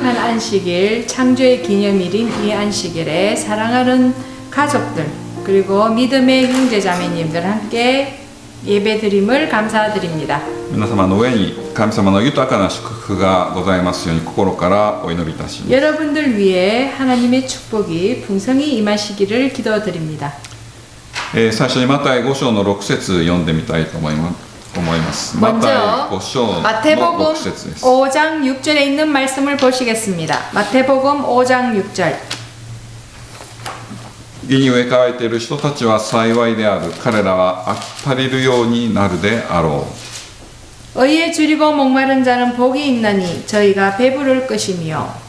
거룩한 안식일, 창조의 기념일인 이 안식일에 사랑하는 가족들 그리고 믿음의 형제자매님들 함께 예배드림을 감사드립니다. 皆様の上に神様の豊かな祝福がございますように心からお祈りいたします。 여러분들 위해 하나님의 축복이 풍성히 임하시기를 기도드립니다. 最初にマタイ5章の6節読んでみたいと思います。マタイ 먼저 5章の 마태복음 6節です。 5장 6절에 있는 말씀을 보시겠습니다. 마태복음 5장 6절. 義に植え替えている人たちは幸いである。彼らは飽き足りるようになるであろう。 의에 줄이고 목마른 자는 복이 있나니 저희가 배부를 것이며.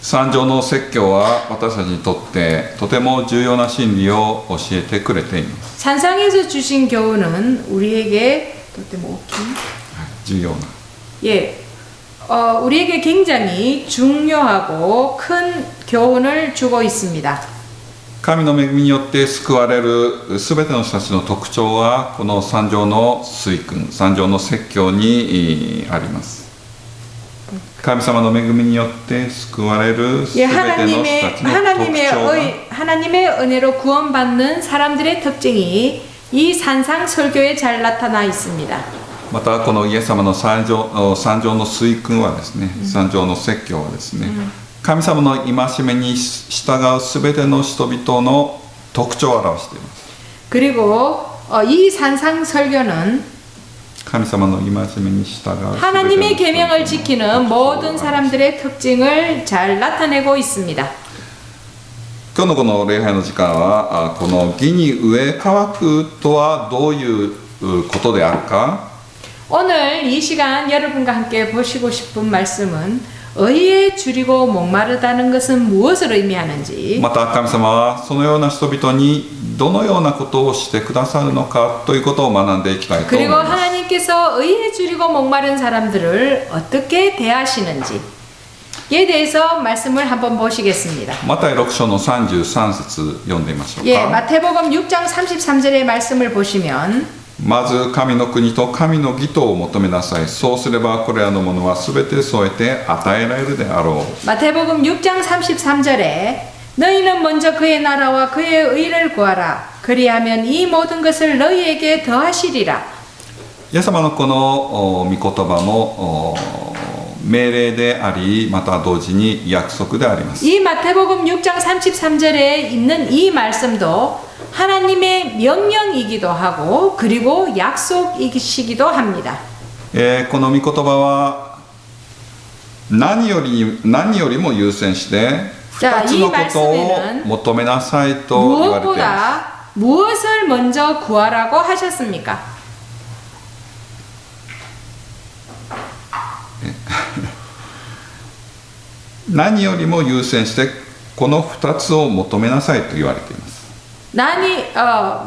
三条の説教は私たちにとってとても重要な真理を教えてくれています。 산상에서 주신 교훈은 우리에게重要な 우리에게 굉장히 중요하고 큰 교훈을 주고 있습니다. 神の恵みによって救われるすべての人たちの特徴はこの三条の水訓、三条の説教にあります。神様の恵みによって救われるすべての人たちの特徴が 하나님의 은혜로 구원받는 사람들의 특징이 이 산상 설교에 잘 나타나 있습니다. またこのイエス様の三条の水訓はですね、三条の説教はですね、神様の戒めに従うすべての人々の特徴を表しています。 그리고 이 산상 설교는 神様の戒めに従う 하나님의 계명을 지키는 모든 사람들의 특징을 잘 나타내고 있습니다. 今日のこの礼拝の時間はこの義に植え乾くとはどういうことであるか 오늘 이 시간 여러분과 함께 보시고 싶은 말씀은 의에 줄이고 목마르다는 것은 무엇을 의미하는지 また神様はそのような人々にどのようなことをしてくださるのかということを学んでいきたいと思い 그리고 ます。 하나님께서 의에 줄이고 목마른 사람들을 어떻게 대하시는지에 대해서 말씀을 한번 보시겠습니다. マタイ6章の33節読んでみましょう 예, か。 마태복음 6장 33절의 말씀을 보시면 まず神の国と神の義とを求めなさい。そうすればこれらのものはすべて添えて与えられるであろう。 마태복음 6장 33절에 너희는 먼저 그의 나라와 그의 의를 구하라. 그리하면 이 모든 것을 너희에게 더하시리라. イエス様のこの御言葉も命令であり、また同時に約束であります。 이 마태복음 6장 33절에 있는 이 말씀도 하나님의 명령이기도 하고 그리고 약속이시기도 합니다. この御言葉は何よりも優先して2つのことを求めなさいと言われています。 무엇을 먼저 구하라고 하셨습니까? 何よりも優先してこの2つを求めなさいと言われています。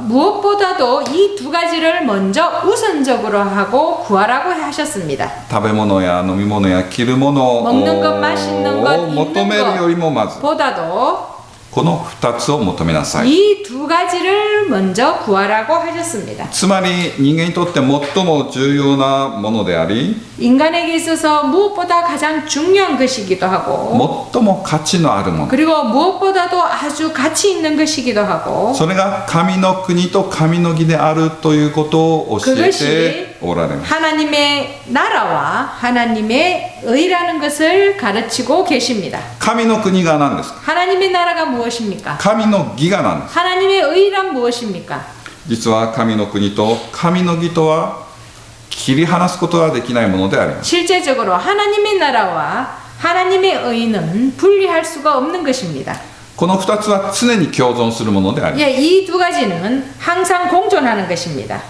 무엇보다도 이 두 가지를 먼저 우선적으로 하고 구하라고 하셨습니다. 食べ物や飲み物や着るものを 먹는 것, 마시는 것, 求めるよりもまず 보다도 この2つを求めなさい。 이 두 가지를 먼저 구하라고 하셨습니다. つまり人間にとって最も重要なものであり 인간에게 있어서 무엇보다 가장 중요한 것이기도 하고 最も価値のあるもの 그리고 무엇보다도 아주 가치 있는 것이기도 하고 それが神の国と神の義であるということを教えておられます。 하나님의 나라와 하나님의 의라는 것을 가르치고 계십니다. 神の国が何ですか？ 하나님의 나라가 무엇입니까? 神の義が何ですか？ 하나님의 의란 무엇입니까? 実は神の国と神の義とは切り離すことができないものであります。 실제적으로 하나님의 나라와 하나님의 의는 분리할 수가 없는 것입니다. この2つは常に共存するものであります。 예, 이 두 가지는 항상 공존하는 것입니다.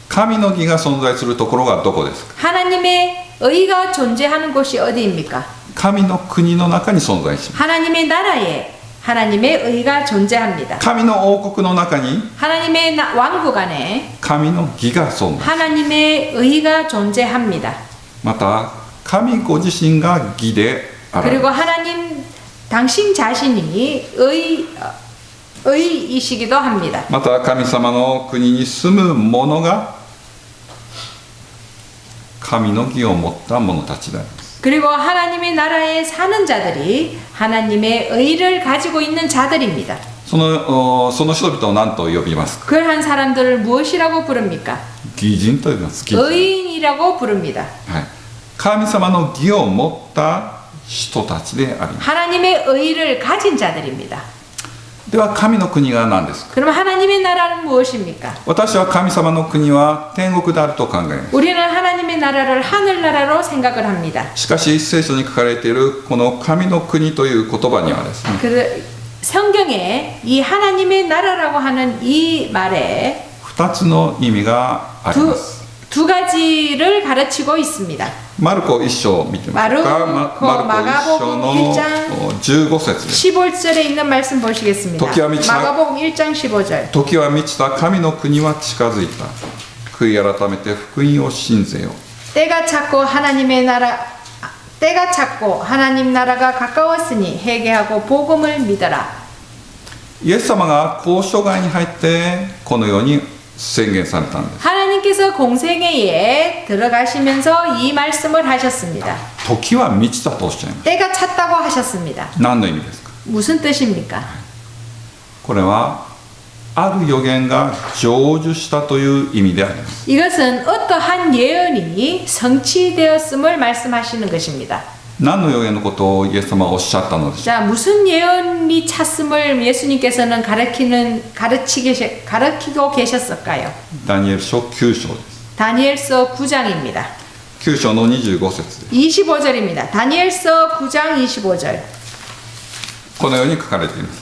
神の義が存在するところがどこですか？ 하나님의 의가 존재하는 곳이 어디입니까? 神の国の中に存在します。 하나님의 나라에 하나님의 의가 존재합니다. 神の王国の中に 하나님의 왕국 안에 神の義が存在。 하나님의 의가 존재합니다. また神ご自身が義であられ 그리고 ます。 하나님 당신 자신이 의이시기도 합니다. また神様の国に住む者が神の義を持った者たちであります。 그리고 하나님의 나라에 사는 자들이 하나님의 의를 가지고 있는 자들입니다. その人々を何と呼びますか？ 그러한 사람들을 무엇이라고 부릅니까? 義人と呼びます。義人。 의인이라고 부릅니다. はい。神様の義を持った人たちであります。 하나님의 의를 가진 자들입니다. では神の国が何ですか？ 그럼 하나님의 나라는 무엇입니까? 私は神様の国は天国であると考えます。 우리는 하나님의 나라를 하늘나라로 생각을 합니다. しかし聖書に書かれているこの神の国という言葉にはですね、 성경에 이 하나님의 나라라고 하는 이 말에 2つの意味があります。 두 가지를 가르치고 있습니다. マルコ1章を見てみましょうか。マルコ1章の15節です。 15절에 있는 말씀 보시겠습니다. 마가복음 1장 15절. 時は満ちた、神の国は近づいた。悔い改めて福音を信ぜよ。 때가 찼고 하나님 나라가 가까웠으니 회개하고 복음을 믿어라. イエス様が交渉外に入ってこのように宣言されたんです。 하나님께서 공생애에 들어가시면서 이 말씀을 하셨습니다. 時は満ちたとおっしゃいます。 때가 찼다고 하셨습니다. 何の意味ですか？ 무슨 뜻입니까? これはある予言が成就したという意味であります。 이것은 어떠한 예언이 성취되었음을 말씀하시는 것입니다. 何の予言のことをイエス様はおっしゃったのでしょうか？ 자, 무슨 예언이 찼음을 예수님께서는 가르치고 계셨을까요? ダニエル書9章です。 다니엘서 9장입니다. 9章の25節です。 25절입니다. 다니엘서 9장 25절. このように書かれています。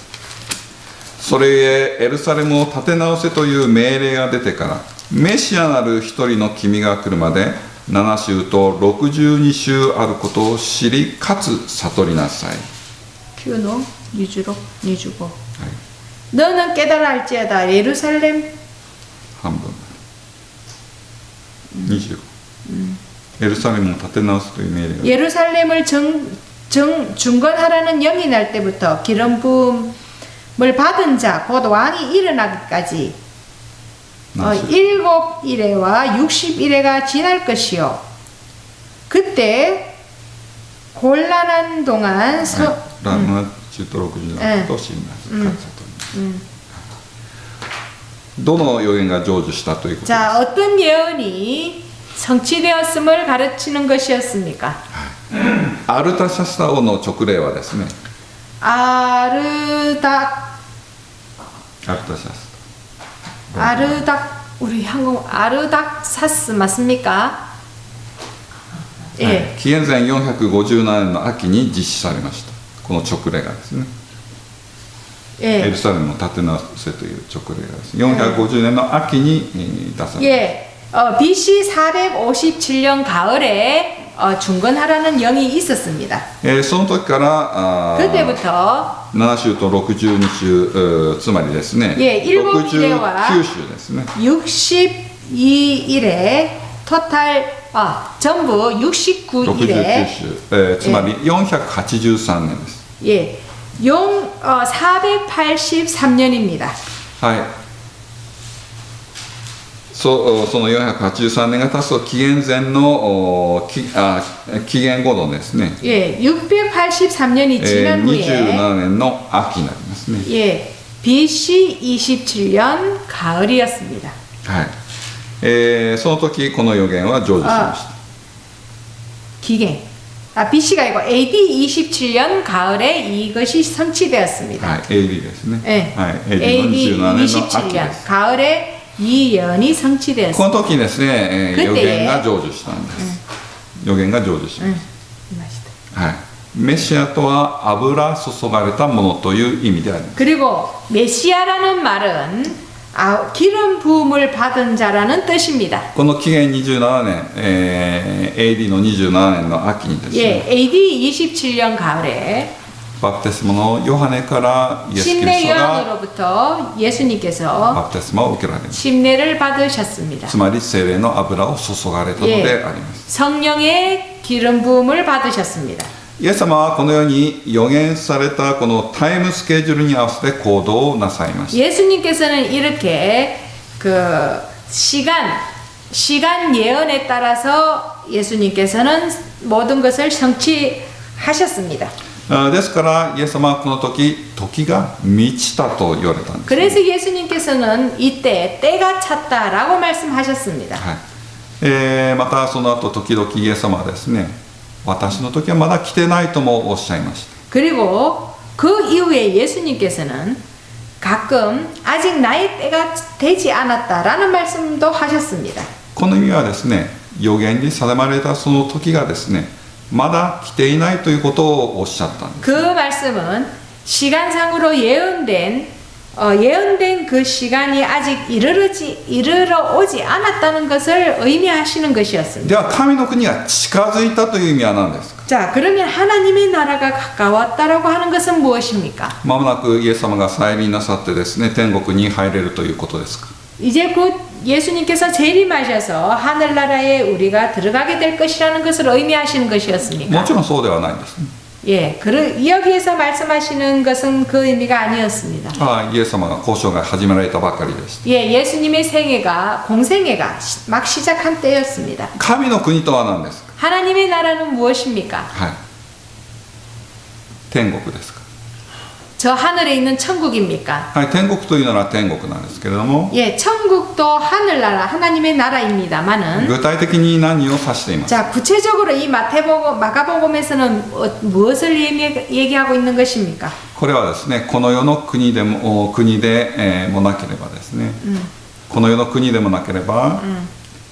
それゆえエルサレムを建て直せという命令が出てから、メシアなる一人の君が来るまで7週と62週あることを知り、かつ悟りなさい。 9노 니주로 니주고. 너는 깨달아 할지어다 예루살렘 半分。25。エルサレムを建て直すという命令が。 예루살렘을 중건하라는 영이 날 때부터 기름 부음을 받은 자 곧 왕이 일어나기까지 7일에와 60일에가 지날 것이요. 그때 곤란한 동안 7と67と知りなさい。どの予言が成就したということですか？ 자, 어떤 예언이 성취되었음을 가르치는 것이었습니까? アルタシャスタ王の直令はですね、 우리 한국 아르닥사스 맞습니까? 예. 紀元前457年の秋に実施されました。この直令がですね。 예. エルサレムを建て直せという直令がですね、450年の秋に出されました。 예. BC 457년 가을에 중건하라는 영이 있었습니다. その時から그때부터 7週と62週、つまりですね、예, 69週ですね。 62일에 토탈 전부 69일에 69週、つまり483年です。 예. 483년입니다. はい。その483年が経つと紀元前の紀元後のですね、 예, 683년이 지난 27年の秋になりますね。 예, BC 27년 가을이었습니다. はい。その時この予言は成就しました。 기갱. BC가 아니고 AD 27년 가을에 이것이 성취되었습니다. はい、AD ですね。 예, はい、AD の27年の秋 27년 です。 가을에 이 예언이 こ 성취되었습니다. の時にですね、予言が成就したんです。予言が成就しました。はい。メシアとは油注がれたものという意味であります。 그리고 메시아라는 말은 기름 부음을 받은 자라는 뜻입니다. この紀元27年、AD の27年の秋にですね、 예, AD 27년 가을에 バプテスマのヨハネからイエス・キリ 침례 ストが 요한으로부터 예수님께서 バプテスマを受けられます。 침례를 받으셨습니다. つまり聖霊の油を注がれたのであります。 성령의 기름 부음을 받으셨습니다. イエス様はこのように予言されたこのタイムスケジュールに合わせて行動をなさいました。 예수님께서는 이렇게 그 시간 시간 예언에 따라서 예수님께서는 모든 것을 성취하셨습니다. ですからイエス様はこの時時が満ちたと言われたんです、 그래서 예수님께서는 이때 때가 찼다라고 말씀하셨습니다. はいまたその後時々イエス様はですね私の時はまだ来てないともおっしゃいました。 그리고 그 이후에 예수님께서는 가끔 아직 나의 때가 되지 않았다라는 말씀도 하셨습니다. この意味はですね予言に定まれたその時がですねまだ来ていないということをおっしゃったんです。 그 말씀은 시간상으로 예언된 그 시간이 아직 이르러 오지 않았다는 것을 의미하시는 で 것이었습니다. は神の国が近づいたという意味は何ですか。 자, 그러면 하나님의 나라가 가까웠다라고 하는 것은 무엇입니까? まもなくイエス様が再臨なさってですね天国に入れるということですか。 이제 곧 예수님께서 재림하셔서 하늘나라에 우리가 들어가게 될 것이라는 것을 의미하시는 も 것이었습니까? ちろんそうではないんですね。 예, 여기에서 말씀하시는 것은 그 의미가 아니었습니다. イエス様が交渉が始められたばかりでした。 예, 예수님의 공생애가 막 시작한 때였습니다. 神の国とは何ですか。 하나님의 나라는 무엇입니까? はい天国ですか。 저 하늘에 있는 천국입니까? はい天国というのは天国なんですけれども 예, 천국도 하늘나라, 하나님의 나라입니다만은 具体的に何を指していますか。 자, 구체적으로 이 마가복음에서는 무엇을 얘기하고 있는 것입니까? これはですねこの世の国でもなければですね、この世の国でもなければ、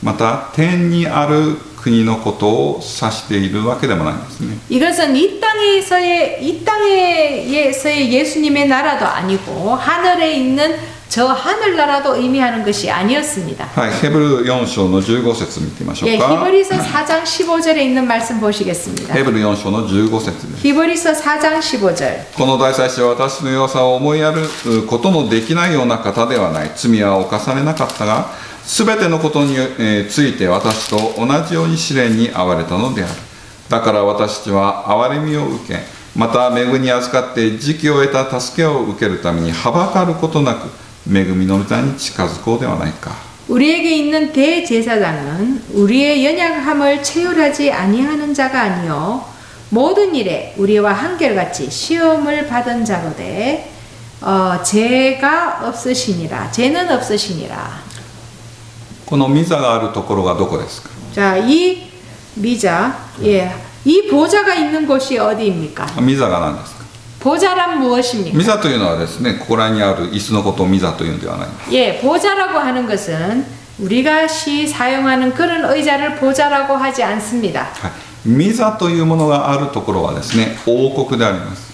また天にある国のことを指しているわけでもないんですね。 이것은 이 땅에서의 예수님의 나라도 아니고 하늘에 있는 저 하늘나라도 의미하는 것이 아니었습니다. はい、ヘブル4章の15節見てみましょ 예, うか。 히브리서 4장 15절에 있는 말씀 보시겠습니다. ヘブル4章の15節です。 히브리서 4장 15절. この大祭司は私の弱さを思いやることのできないような方ではない。罪は犯されなかったが、すべてのことについて私と同じように試練に遭われたのである。だから私たちは憐れみを受け、また恵みに預かって時期を得た助けを受けるためにはばかることなく、恵みの御座に近づこうではないか。 우리에게 있는 대제사장은 우리의 연약함을 체휼하지 아니하는 자가 아니요 모든 일에 우리와 한결같이 시험을 받은 자로되 죄가 없으시니라. 죄는 없으시니라. この御座があるところがどこですか。 자, 이 미자, 예, 이 보좌가 있는 곳이 어디입니까? 御座が何ですか。 보좌란 御 무엇입니까? 座というのはですねここらにある椅子のことを御座というんではないんです。 예, 보좌라고 하는 것은 우리가 사용하는 그런 의자를 보좌라고 하지 않습니다. はい、御座というものがあるところはですね王国であります。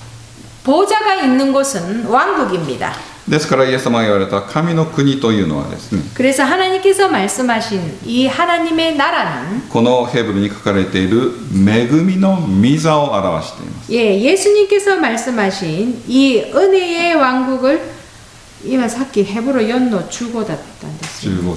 보좌가 있는 곳은 왕국입니다. ですからイエス様が言われた神の国というのはですね 그래서 하나님께서 말씀하신 이 하나님의 나라는 このヘブルに書かれている恵みの御座を表しています。 예, 예수님께서 말씀하신 이 은혜의 왕국을 이만 사키 헤브로 연노 주고다던데스. 15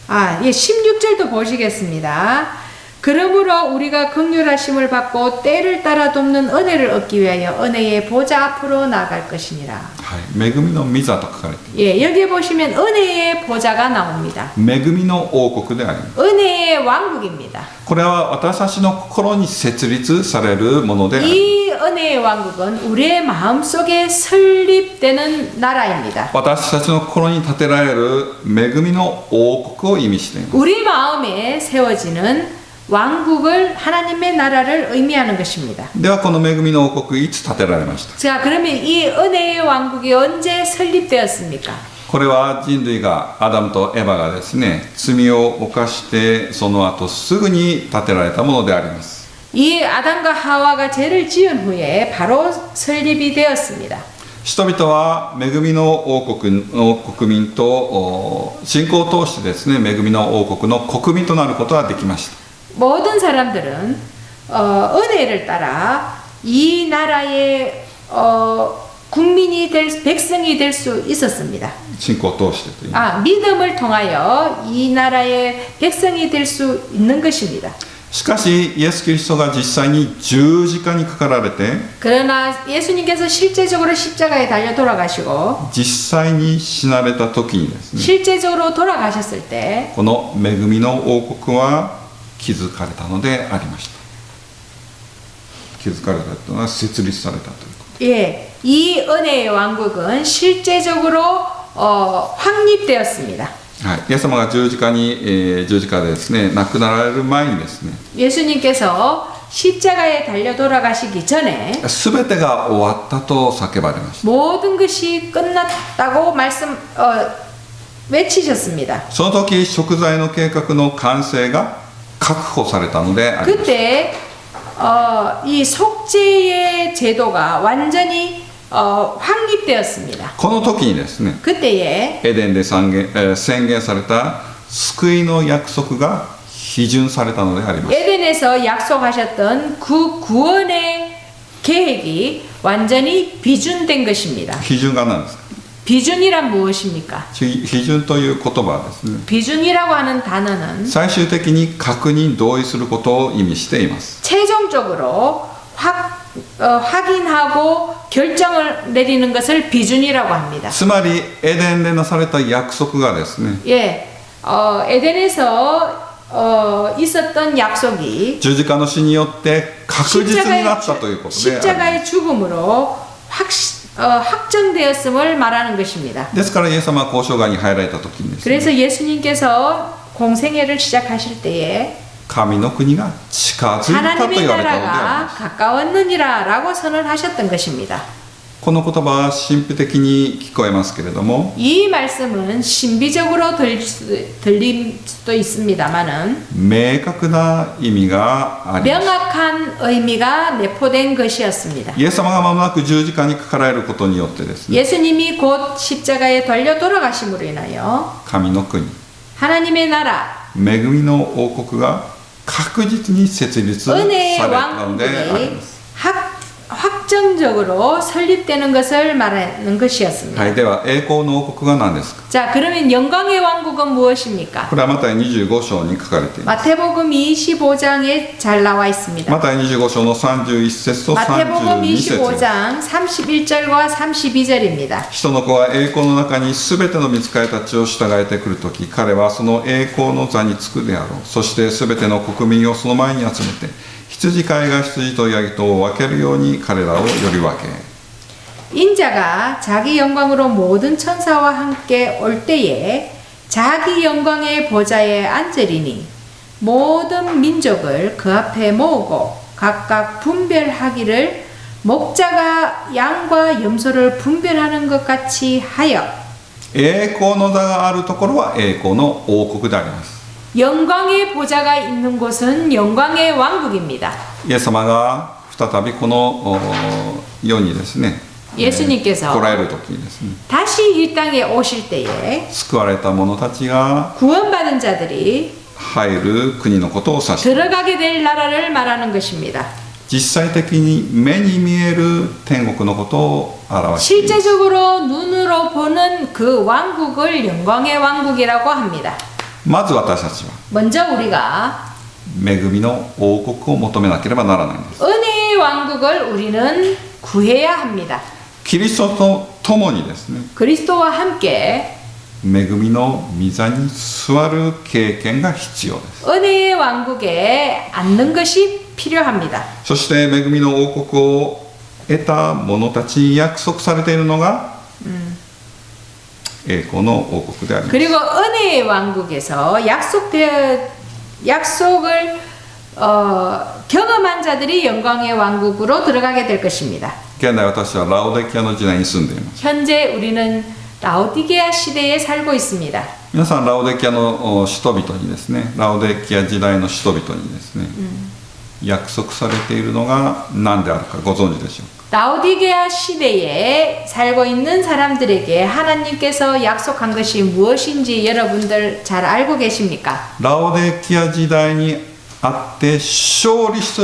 아, 예, 16절도 보시겠습니다. 그러므로 우리가 긍휼하심을 받고 때를 따라 돕는 은혜를 얻기 위하여 은혜의 보좌 앞으로 나아갈 것이니라. はい、恵みの御座と書かれてい 예, 여기에 보시면 은혜의 보좌가 나옵니다. る恵みの王国であります。 은혜의 왕국입니다. これは私たちの心に設立されるものであります。 이 은혜의 왕국은 우리의 마음속에 설립되는 나라입니다. 私たちの心に建てられる恵みの王国を意味しています。 우리 마음에 세워지는 왕국을 하나님의 나라를 의미하는 것입니다. ではこの恵みの王国いつ建てられました。 자, 그러면 이 은혜의 왕국이 언제 설립되었습니까? これは人類がアダムとエヴァがですね罪を犯してその後すぐに建てられたものであります。 이 아담과 하와가 죄를 지은 후에 바로 설립이 되었습니다. 人々は恵みの王国の国民と信仰を通してですね恵みの王国の国民となることができました。 모든 사람들은 은혜를 따라 이 나라의 백성이 될 수 있었습니다. 信仰を通してという。 믿음을 통하여 이 나라의 백성이 될 수 있는 것입니다. しかしイエス・キリストが実際に十字架にかかられて 그러나 예수님께서 실제적으로 십자가에 달려 돌아가시고 実際に死なれた時にですね 실제적으로 돌아가셨을 때 この恵みの王国は築かれたのでありました。築かれたというのは設立されたということ。 예, 이 은혜의 왕국은 실제적으로 확립되었습니다. はい、イエス様が十字架でですね亡くなられる前にですね 예수님께서 십자가에 달려 돌아가시기 전에 全てが終わったと叫ばれました。 모든 것이 끝났다고 외치셨습니다. その時食材の計画の完成が確保されたのであります。 그때 이 속죄의 제도가 완전히 확립되었습니다. この時にですね 그때에 エデンで宣言された救いの約束が批准されたのであります。 에덴에서 약속하셨던 그 구원의 계획이 완전히 비준된 것입니다. 批准が何ですか？ 비준이란 무엇입니까? 批准という言葉はですね 비준이라고 하는 단어는 最終的に確認同意することを意味しています。 최종적으로 확인하고 결정을 내리는 것을 비준이라고 합니다. つまりエデンでなされた約束がですね 예, 에덴에서 있었던 약속이 十字架の死によって確実になったということであります。 십자가의 죽음으로 확정되었음을 말하는 것입니다. ですからイエス様は交渉外に入られた時にですね 그래서 예수님께서 공생애를 시작하실 때에 神の国が近づいたと言 하나님의 われたのであり 나라가 ます。 가까웠느니라라고 선언하셨던 것입니다. この言葉は神秘的に聞こえますけれども 이 말씀은 신비적으로 들릴 수도 있습니다만은 明確な意味があります。 명확한 의미가 내포된 것이었습니다. イエス様が間もなく十字架にかかられることによってですね 예수님이 곧 십자가에 달려 돌아가심으로 인하여 神の国 하나님의 나라 恵みの王国が確実に設立され 은혜의 たのであり 왕국이 ます。 확정적으로 설립되는 것을 말하는 것이었습니다. はい、では栄光の王国が何ですか？ 자, 그러면 영광의 왕국은 무엇입니까? これはマタイ25章に書かれています。 마태복음 25장에 잘 나와 있습니다. マタイ25章の31節と 마태복음 32節 25장 31절과 32절입니다. 人の子は栄光の中にすべての御使いたちを従えてくるとき、彼はその栄光の座につくであろう。そしてすべての国民をその前に集めて、羊飼いが羊とヤギとを分けるように彼らをより分け。 인자가 자기 영광으로 모든 천사와 함께 올 때에 자기 영광의 보좌에 앉으리니 모든 민족을 그 앞에 모으고 각각 분별하기를 목자가 양과 염소를 분별하는 것 같이 하여 栄光の座があるところは栄光の王国であります。 영광의 보좌가 있는 곳은 영광의 왕국입니다. イエス様が再びこの世にですね、예수님께서 来られる時にですね、 다시 이 땅에 오실 때에 救われた者たちが 구원받은 자들이 入る国のことを指して、 들어가게 될 나라를 말하는 것입니다. 実際的に目に見える天国のことを表しています。 실제적으로 눈으로 보는 그 왕국을 영광의 왕국이라고 합니다. まず私たちは 먼저 우리가 恵みの王国を求めなければならないんです。 은혜의 왕국을 우리는 구해야 합니다. キリストと共にですね、 그리스도와 함께 恵みの御座に座る経験が必要です。 은혜의 왕국에 앉는 것이 필요합니다. そして恵みの王国を得た者たちに約束されているのが、栄光の王国であります。 그리고 은혜의 왕국에서 약속을 경험한 자들이 영광의 왕국으로 들어가게 될 것입니다. 現代私はラオデキアの時代に住んでいます。 현재 우리는 라오디게아 시대에 살고 있습니다. 皆さんラオデキアの人々にですね、ラオデキア時代の人々にですね、約束されているのが何であるかご存知でしょうか。 라오디게아 시대에 살고 있는 사람들에게 하나님께서 약속한 것이 무엇인지 여러분들 잘 알고 계십니까? ラオデキア時代にあって勝利す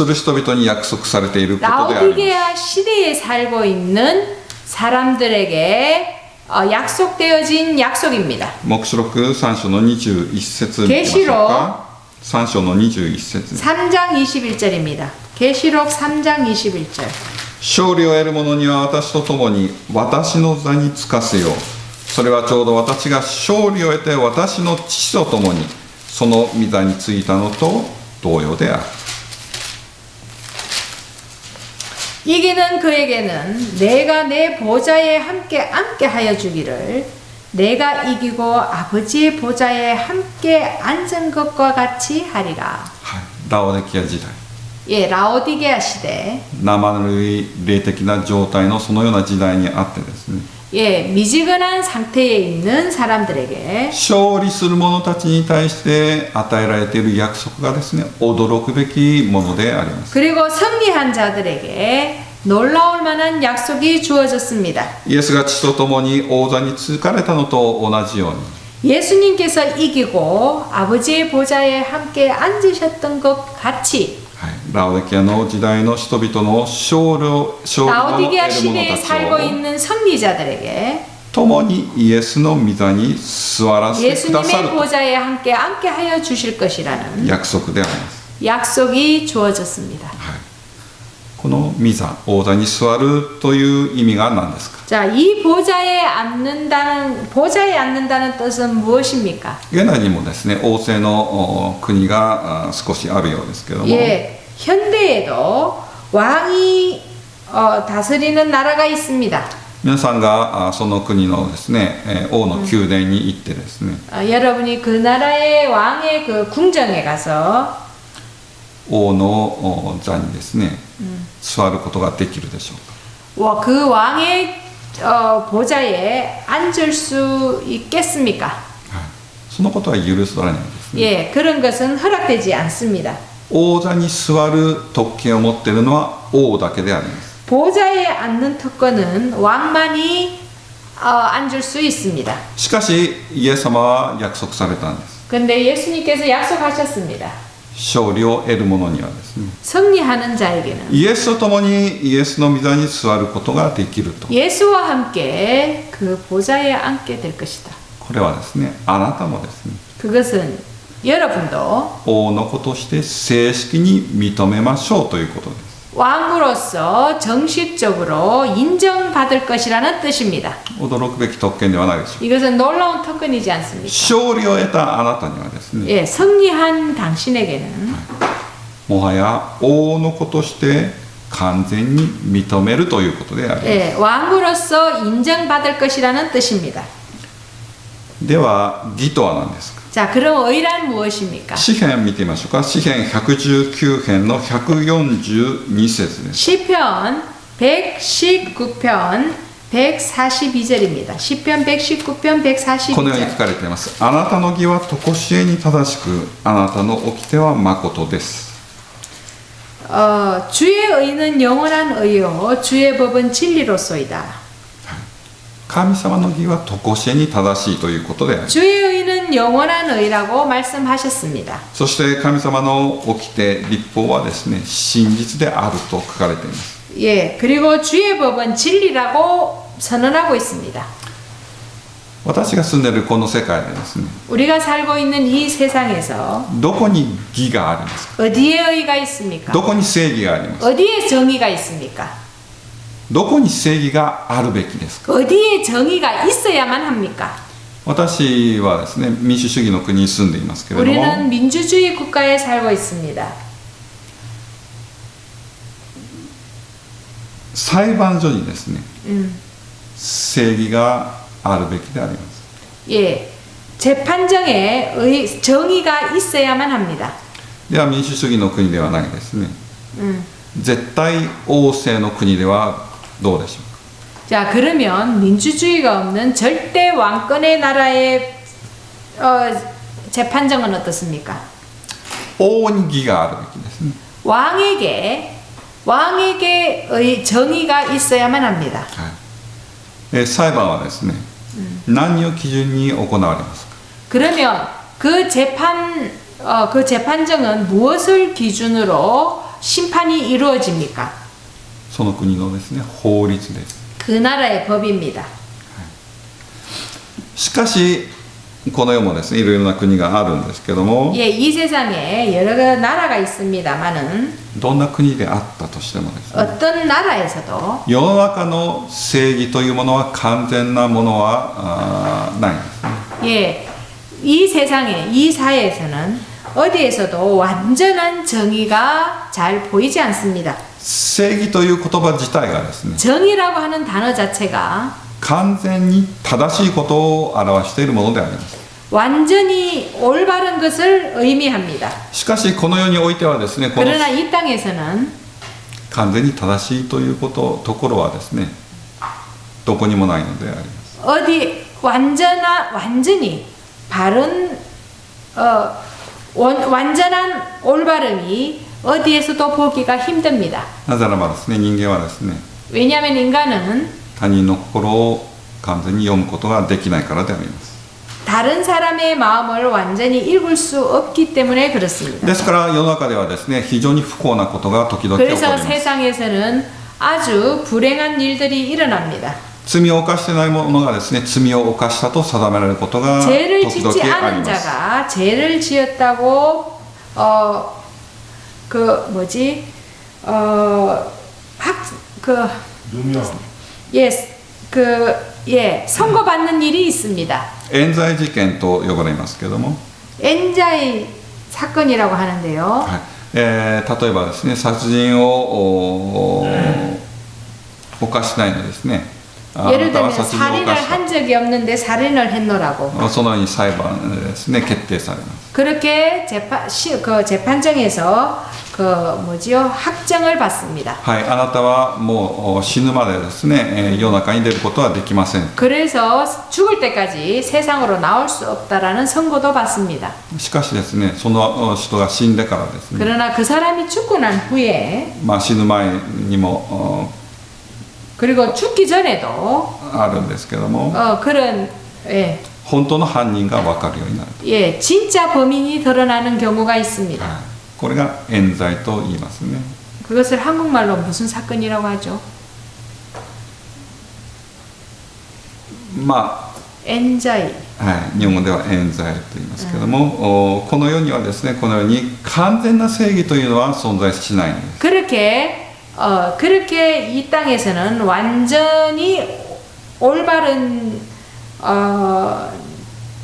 る人々に約束されていることであります。 라오디게아 시대에 살고 있는 사람들에게 약속되어진 약속입니다. 黙示録3章の21節見てみましょうか。3章の21節 3장 21절입니다. 계시록 3장 21절. 勝利を得る者には私と共に私の座につかせよう。それはちょうど私が勝利を得て私の父と共にその御座についたのと同様である。 이기는 그에게는 내가 내 보좌에 함께 앉게 하여 주기를 내가 이기고 아버지의 보좌에 함께 앉은 것과 같이 하리라. はい、ラオデキア時代 예, 라오디게아 시대. 生ぬるい霊的な状態のそのような時代にあってですね 예, 미지근한 상태에 있는 사람들에게 勝利する者たちに対して与えられている約束がですね驚くべきものであります。 그리고 승리한 자들에게 놀라울 만한 약속이 주어졌습니다. イエスが父と共に王座に就かれたのと同じように 예수님께서 이기고 아버지의 보좌에 함께 앉으셨던 것 같이 はい、ラオデキアの時代の人々の勝利を得る者 라오디게아 た 시대에 ち 살고 を 있는 승리자들에게 共にイエスの御座に座らせてくださ 예수님의 る 보좌에 함께 앉게 하여 주실 것이라는 約束であります。 약속이 주어졌습니다. はい、この御座、王座に座るという意味が何ですか。 자, 이 보좌에 앉는다는 뜻은 무엇입니까? 現代にもですね、王政の国が少しあるようですけれども、 예, 현대에도 왕이 다스리는 나라가 있습니다. 皆さんがその国のですね、王の宮殿に行ってですね、 여러분이 그 나라의 왕의 그 궁정에 가서 王の座にですね、座ることができるでしょうか。 그 왕의 보좌에 앉을 수 있겠습니까? はい、そのことは許されないですね。 예, 그런 것은 허락되지 않습니다. 王座に座る特権を持っているのは王だけであります。 보좌에 앉는 특권은 왕만이 앉을 수 있습니다. しかしイエス様は約束されたんです。 근데 예수님께서 약속하셨습니다. 勝利を得る者にはですね、 승리하는 자에게는 イエスと共にイエスの御座に座ることができると。 예수와 함께 그 보좌에 앉게 될 것이다. これはですね、あなたもですね、 그것은 여러분도 王の子として正式に認めましょうということです。 왕으로서 정식적으로 인정받을 것이라는 뜻입니다. 驚くべき特権ではないでしょう。 이것은 놀라운 특권이지 않습니까? 勝利を得たあなたにはですね、 예, 승리한 당신에게는 もはや王の子として完全に認めるということであります。 예, 왕으로서 인정받을 것이라는 뜻입니다. では義とは何ですか。 자, 그럼 의란 무엇입니까? 詩編見てみましょうか。詩編119編の142節です。 시편 119편 142절입니다. 시편 119편 このように書 142절. かれています。あなたの義は常しえに正しく、あなたの掟は誠です。 주의 의는 영원한 의요 주의 법은 진리로소이다. 神様の義は常しえに正しいということであります。 주의 의는 영원한 의라고 말씀하셨습니다. そして神様の掟、律法はですね、真実であると書かれています。 예, 그리고 주의 법은 진리라고 선언하고 있습니다. 私が住んでいるこの世界でですね、 우리가 살고 있는 이 세상에서 どこに義がありますか。 어디에 의가 있습니까? どこに正義がありますか。 어디에 정의가 있습니까? どこに正義があるべきですか。 어디에 정의가 있어야만 합니까? 私はですね、民主主義の国に住んでいますけれども、 우리는 민주주의 국가에 살고 있습니다. 裁判所にですね、正義があるべきであります。 예, 재판정에 정의가 있어야만 합니다. では民主主義の国ではないですね、絶対王政の国ではどうでしょうか。 자, 그러면 민주주의가 없는 절대 왕권의 나라의 재판정은 어떻습니까? 王に義があるべきですね。 왕에게 정의가 있어야만 합니다. はい、裁判はですね、何を基準に行われますか。 그러면 그 재판정은 무엇을 기준으로 심판이 이루어집니까? その国のですね、法律です。 그 나라의 법입니다. しかしこの世もですねいろいろな国があるんですけども 예, 이 세상에 여러 나라가 있습니다만은 どんな国であったとしてもですね 어떤 나라에서도 世の中の正義というものは完全なものはないんですね 예, 이 세상에 이 사회에서는 어디에서도 완전한 정의가 잘 보이지 않습니다. 正義という言葉自体がですね 정의라고 하는 단어 자체가 完全に正しいことを表しているものであります 완전히 올바른 것을 의미합니다. しかしこの世においてはですねこの 그러나 이 땅에서는 完全に正しいというところはですねどこにもないのであります 어디 완전히 바른 완전한 올바름이 어디에서도 보기가 힘듭니다. なぜならばですね人間はですね 왜냐하면 인간은 他人の心を完全に読むことができないからであります 다른 사람의 마음을 완전히 읽을 수 없기 때문에 그렇습니다. ですから世の中ではですね非常に不幸なことが時々起こり 그래서 ます 세상에서는 아주 불행한 일들이 일어납니다. 罪を犯してない者がですね罪を犯したと定められることが 죄를 時々 짓지 あり 않은 ます 자가 죄를 지었다고 선고받는 일이 있습니다. 冤罪事件と呼ばれますけども 엔자이 사건이라고 하는데요. はい例えばですね殺人を犯してないのですねあな 예를 たは 들면 殺人を 살인을 犯した 한 적이 없는데 살인을 했노라고 そのように裁判でですね決定されます 그렇게 재판정에서 확정을 받습니다. はいあなたはもう死ぬまでですね世の中に出ることはできません 그래서 죽을 때까지 세상으로 나올 수 없다라는 선고도 받습니다. しかしですねその人が死んでからですね 그러나 그 사람이 죽고 난 후에 死ぬ前にも 그리고 죽기 전에도 あるんですけども 그런 예, 本当の犯人が分かるようになる 예, 진짜 범인이 드러나는 경우가 있습니다. これが冤罪と言いますね 그것을 한국말로 무슨 사건이라고 하죠? ま 엔자이. あ、はい、日本語では冤罪と言いますけども、この世にはですねこのように完全な正義というのは存在しないんです 그렇게 이 땅에서는 완전히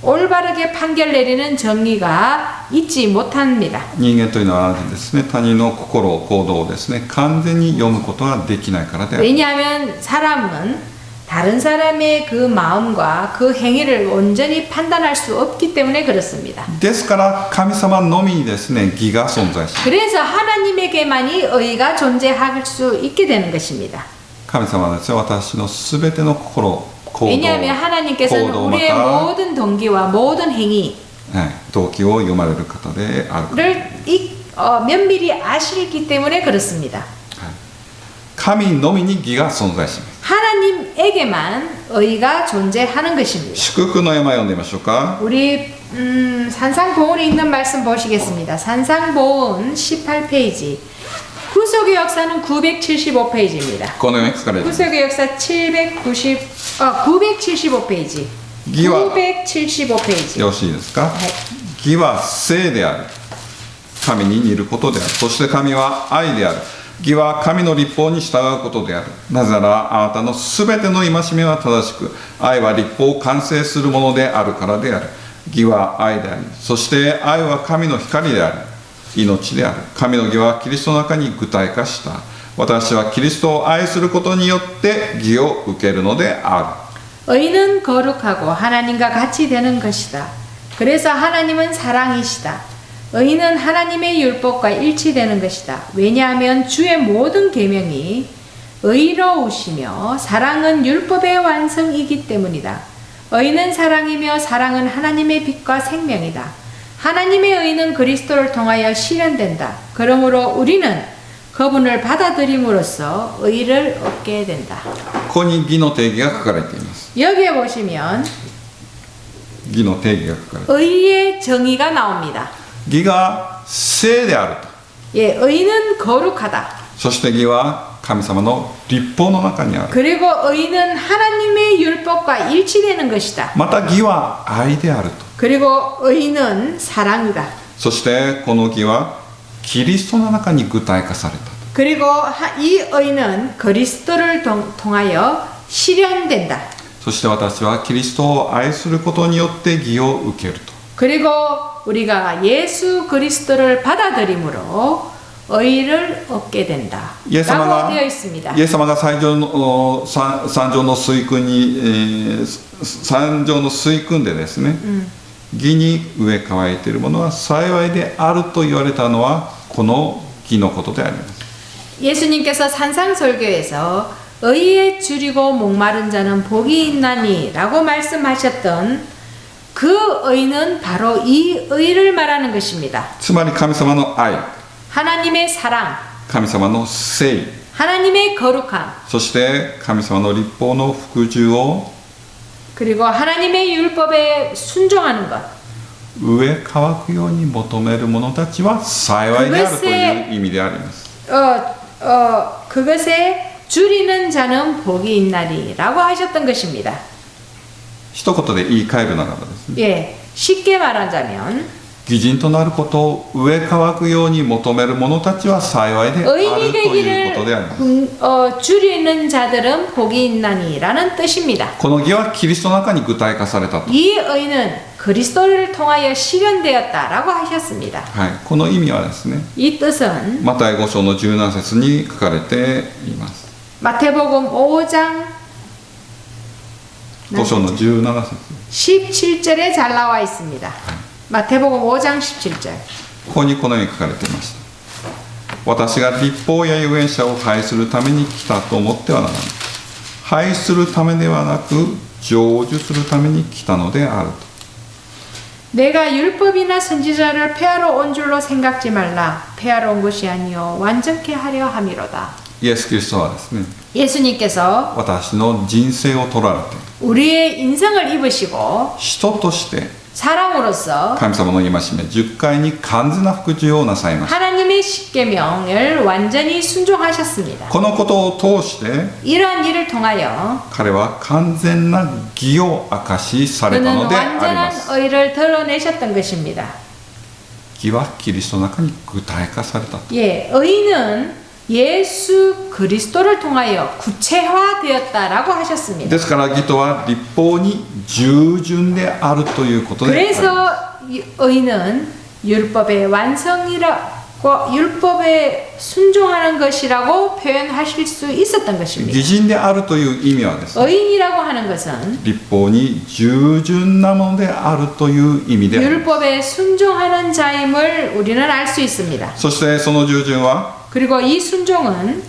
올바르게 판결 내리는 정의가 있지 못합니다. 人間というのはですね他人の心行動をですね完全に読むことができないからである 왜냐하면 사람은 다른 사람의 그 마음과 그 행위를 온전히 판단할 수 없기 때문에 그렇습니다. ですから神様のみにですね義が存在します 그래서 하나님에게만이 의가 존재할 수 있게 되는 것입니다. 神様はですね私のすべての心行動 왜냐하면 하나님께서는 行動 우리의 また 모든 동기와 모든 행위를 動機を読まれる方であるから 면밀히 아시기 때문에 그렇습니다. 神のみに義が存在します 하나님에게만 의가 존재하는 것입니다. 祝福の山読んでみましょうか 우리 산상보훈에 있는 말씀 보시겠습니다. 산상보훈 18페이지. 구속의 역사는 975페이지입니다. このように書かれています 구속의 역사 975페이지. 義は 975페이지. よろしいですか義は聖である神に似ることであるそして神は愛である義は神の律法に従うことであるなぜならあなたのすべての戒めは正しく愛は律法を完成するものであるからである義は愛でありそして愛は神の光である命である神の義はキリストの中に具体化した私はキリストを愛することによって義を受けるのである 의는 거룩하고 하나님과 같이 되는 것이다. 그래서 하나님은 사랑이시다. 의는 하나님의 율법과 일치되는 것이다. 왜냐하면 주의 모든 계명이 의로우시며 사랑은 율법의 완성이기 때문이다. 의는 사랑이며 사랑은 하나님의 빛과 생명이다. 하나님의 의는 그리스도를 통하여 실현된다. 그러므로 우리는 그분을 받아들임으로써 의를 얻게 된다. ここに義の定義が書かれています 여기에 보시면 義の定義が書かれています 의의 정의가 나옵니다. 義が聖であると 예, 의는 거룩하다. そして義は神様の律法の中にある 그리고 의는 하나님의 율법과 일치되는 것이다. また義は愛であると 그리고 의는 사랑이다. そしてこの義はキリストの中に具体化された。 그리고 이 의는 그리스도를 통하여 실현된다. そして私はキリストを愛することによって義を受けると。 그리고 우리가 예수 그리스도를 받아들임으로 의를 얻게 된다. イエス様 라고 が 되어 있습니다. イエス様が三条の水訓に、三条の水訓でですね、義に植え替えているものは幸いであると言われたのはこの義のことであります。 예수님께서 산상설교에서 의에 줄이고 목마른 자는 복이 있나니 라고 말씀하셨던 그 의는 바로 이 의를 말하는 것입니다. つまり神様の愛、 하나님의 사랑, 神様の誠意、 하나님의 거룩함, そして神様の律法の服従を 그리고 하나님의 율법에 순종하는 것. 植え乾くように求める者たちは幸いであるという意味であります。 그것에 줄이는 자는 복이 있나니 라고 하셨던 것입니다. 一言で言い換えるならばですね、 예, 쉽게 말하자면 義人となることを植え乾くように求める者たちは幸いであると 의인이 いうことであります。 줄이는 자들은 복이 있나니 라는 뜻입니다. この義はキリストの中に具体化されたと。 이 의는 그리스도를 통하여 실현되었다 라고 하셨습니다. はい、この意味はですね、 이 뜻은 マタイ5章の17節に書かれています。 마태복음 5장 5章の17節 17절에 잘 나와 있습니다. 마태복음 5장 17절. ここにこのように書かれていました。私が律法や預言者を廃するために来たと思ってはならない。廃するためではなく成就するために来たのであると。 내가 율법이나 선지자를 폐하러 온 줄로 생각지 말라. 폐하러 온 것이 아니요 완전케 하려 함이로다. イエス・キリストはですね、 예수님께서 私の人生を取られて 우리의 인생을 입으시고 人として 사람으로서 神様の戒め10回に完全な服従をなさいました。 하나님의 십계명을 완전히 순종하셨습니다. このことを通して 이러한 일을 통하여 彼は完全な義を証しされた 그는 のでありま 완전한 す。 의를 드러내셨던 것입니다. 義はキリストの中に具体化されたと。 예, 의는 예수 그리스도를 통하여 구체화되었다라고 하셨습니다. ですから義とは律法に従順であるということであります。 그래서 의는 율법의 완성이라고 율법에 순종하는 것이라고 표현하실 수 있었던 것입니다. 義人であるという意味はですね、 의인이라고 하는 것은 律法に従順なものであるという意味であります。 율법에 순종하는 자임을 우리는 알 수 있습니다. そしてその従順は 그리고 이 순종은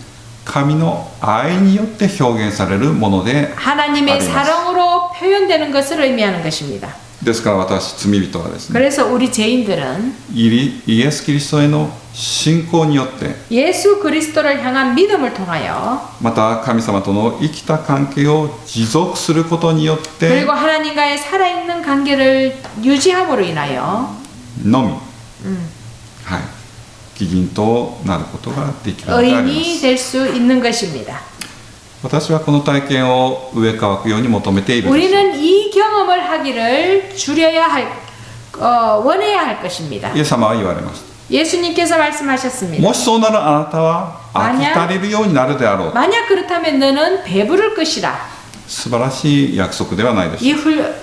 神の愛によって表現されるもので 하나님의 사랑으로 표현되는 것을 의미하는 것입니다. ですから私罪人はですね、 그래서 우리 죄인들은 イエス・キリストへの信仰によって 예수 그리스도를 향한 믿음을 통하여 また神様との生きた関係を持続することによって 그리고 하나님과의 살아있는 관계를 유지함으로 인하여 のみ、はい、義人となることができるのでありま 의인이 す。 될 수 있는 것입니다. 私はこの体験を植え乾くように求めているのです。 우리는 이 경험을 하기를 원해야 할 것입니다. イエス様は言われました。 예수님께서 말씀하셨습니다. もしそうならあなたは飽き足りるようになるであろう。 만약 그렇다면 너는 배부를 것이라. 素晴らしい約束ではないでしょう。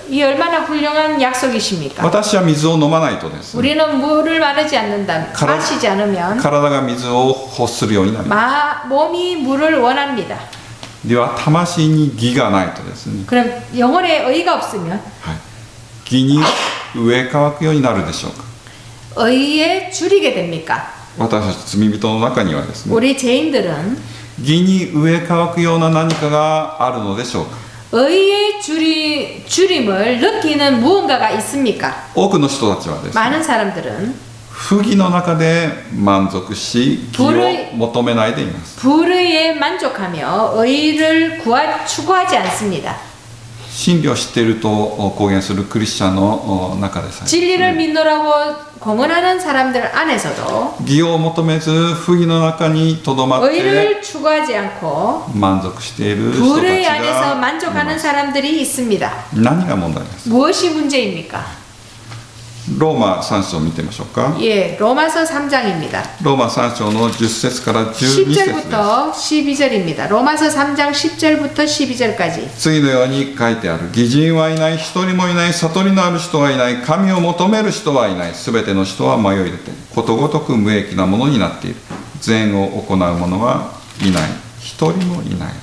이 얼마나 훌륭한 약속이십니까? 私は水を飲まないとですね、 우리는 물을 마르지 않는다. 가라- 마시지 않으면 体が水を欲するようになります。 몸이 물을 원합니다. では魂に義がないとですね、 그럼 영혼에 의가 없으면 はい、義に植え乾くようになるでしょうか。 의에 줄이게 됩니까? 私たち罪人の中にはですね、 우리 죄인들은 義に植え乾くような何かがあるのでしょうか。 의의 줄임을 느끼는 무언가가 있습니까? 多くの人たちはですね、 많은 사람들은 不義の中で満足し義を求めないでいます。 불의에 만족하며 의를 추구하지 않습니다. 真理を知っていると公言するクリスチャンの中でさえ、 진리를 믿노라고 공언하는 사람들 안에서도 義を求めず不義の中にとどまって 의를 추구하지 않고 満足している人たち 불의 안에서 がい 만족하는 ます。 사람들이 있습니다. 何が問題ですか。 무엇이 문제입니까? ローマ3章を見てみましょうか。 예, 로마서 3장입니다. ローマ3章の10節から12節です。 10절부터 12절입니다. 로마서 3장 10절부터 12절까지. 次のように書いてある。義人はいない、一人もいない、悟りのある人はいない、神を求める人はいない。すべての人は迷い出て、ことごとく無益なものになっている。善を行う者はいない。一人もいない。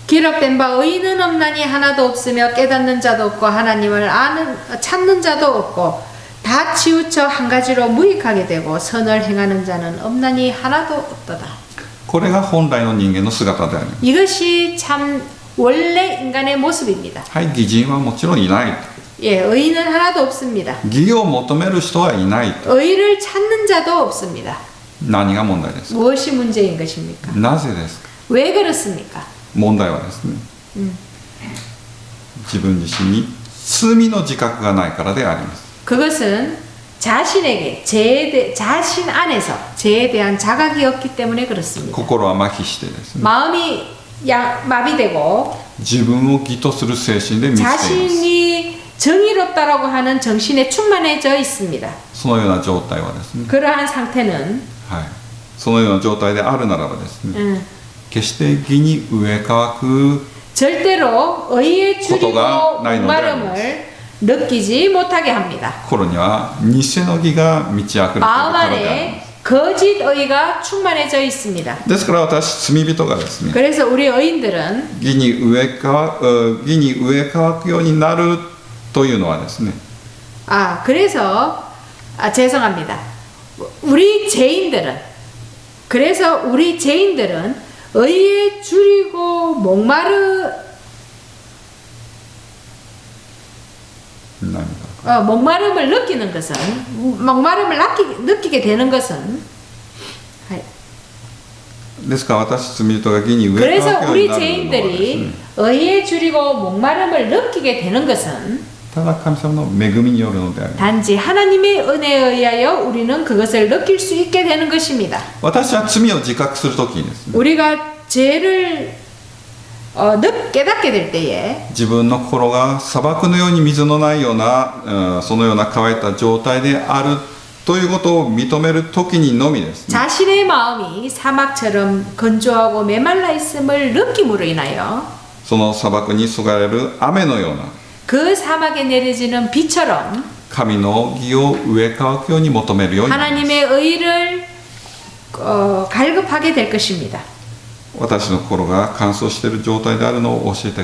기록된 바 의인은 없나니 하나도 없으며 깨닫는 자도 없고 하나님을 찾는 자도 없고 다 치우쳐 한 가지로 무익하게 되고 선을 행하는 자는 없나니 하나도 없도다. これが本来の人間の姿であります。 이것이 참 원래 인간의 모습입니다. はい、義人はもちろんいない。 예, 의인은 하나도 없습니다. 義を求める人はいない。 의를 찾는 자도 없습니다. 何が問題ですか？ 무엇이 문제인 것입니까? なぜですか？ 왜 그렇습니까? 問題はですね、自分自身に罪の自覚がないからであります。 그것은 자신에게 자신 안에서 죄에 대한 자각이 없기 때문에 그렇습니다. 心は麻痺してですね、 마음이 마비되고 自分を義とする精神で満ちています。 자신이 정의롭다라고 하는 정신에 충만해져 있습니다. そのような状態はですね、 그러한 상태는 はい、そのような状態であるならばですね、決して義に植え乾く 절대로 의에 줄이고 고도가 나이 목마름을 느끼지 못하게 합니다. 頃には偽の義が満ち溢れている 마음 からでありま 안에 거짓 의가 충만해져 있습니다. す。ですから私罪人がですね、 그래서 우리 의인들은 義に植え乾くようになるというのはですね、 죄송합니다. 우리 죄인들은 의에 줄이고 목마름을 느끼는 것은 목마름을 느끼게 되는 것은 ですから私罪人が義に植え 그래서 乾くように 우리 なるのはですね、 죄인들이 의에 줄이고 목마름을 느끼게 되는 것은 ただ神様の恵みによるのであります。 단지 하나님의 은혜에 의하여 우리는 그것을 느낄 수 있게 되는 것입니다. 私は罪を自覚するときにですね、 우리가 죄를 깨닫게 될 때에 自分の心が砂漠のように水のないような、そのような乾いた状態であるということを認めるときにのみですね、 자신의 마음이 사막처럼 건조하고 메말라 있음을 느낌으로 인하여 その砂漠に注がれる雨のような 그 사막에 내려지는 비처럼 神の義を植え乾くように求めるようになります。 하나님의 의를 갈급하게 될 것입니다. 私の心が乾燥している状態であるのを教えて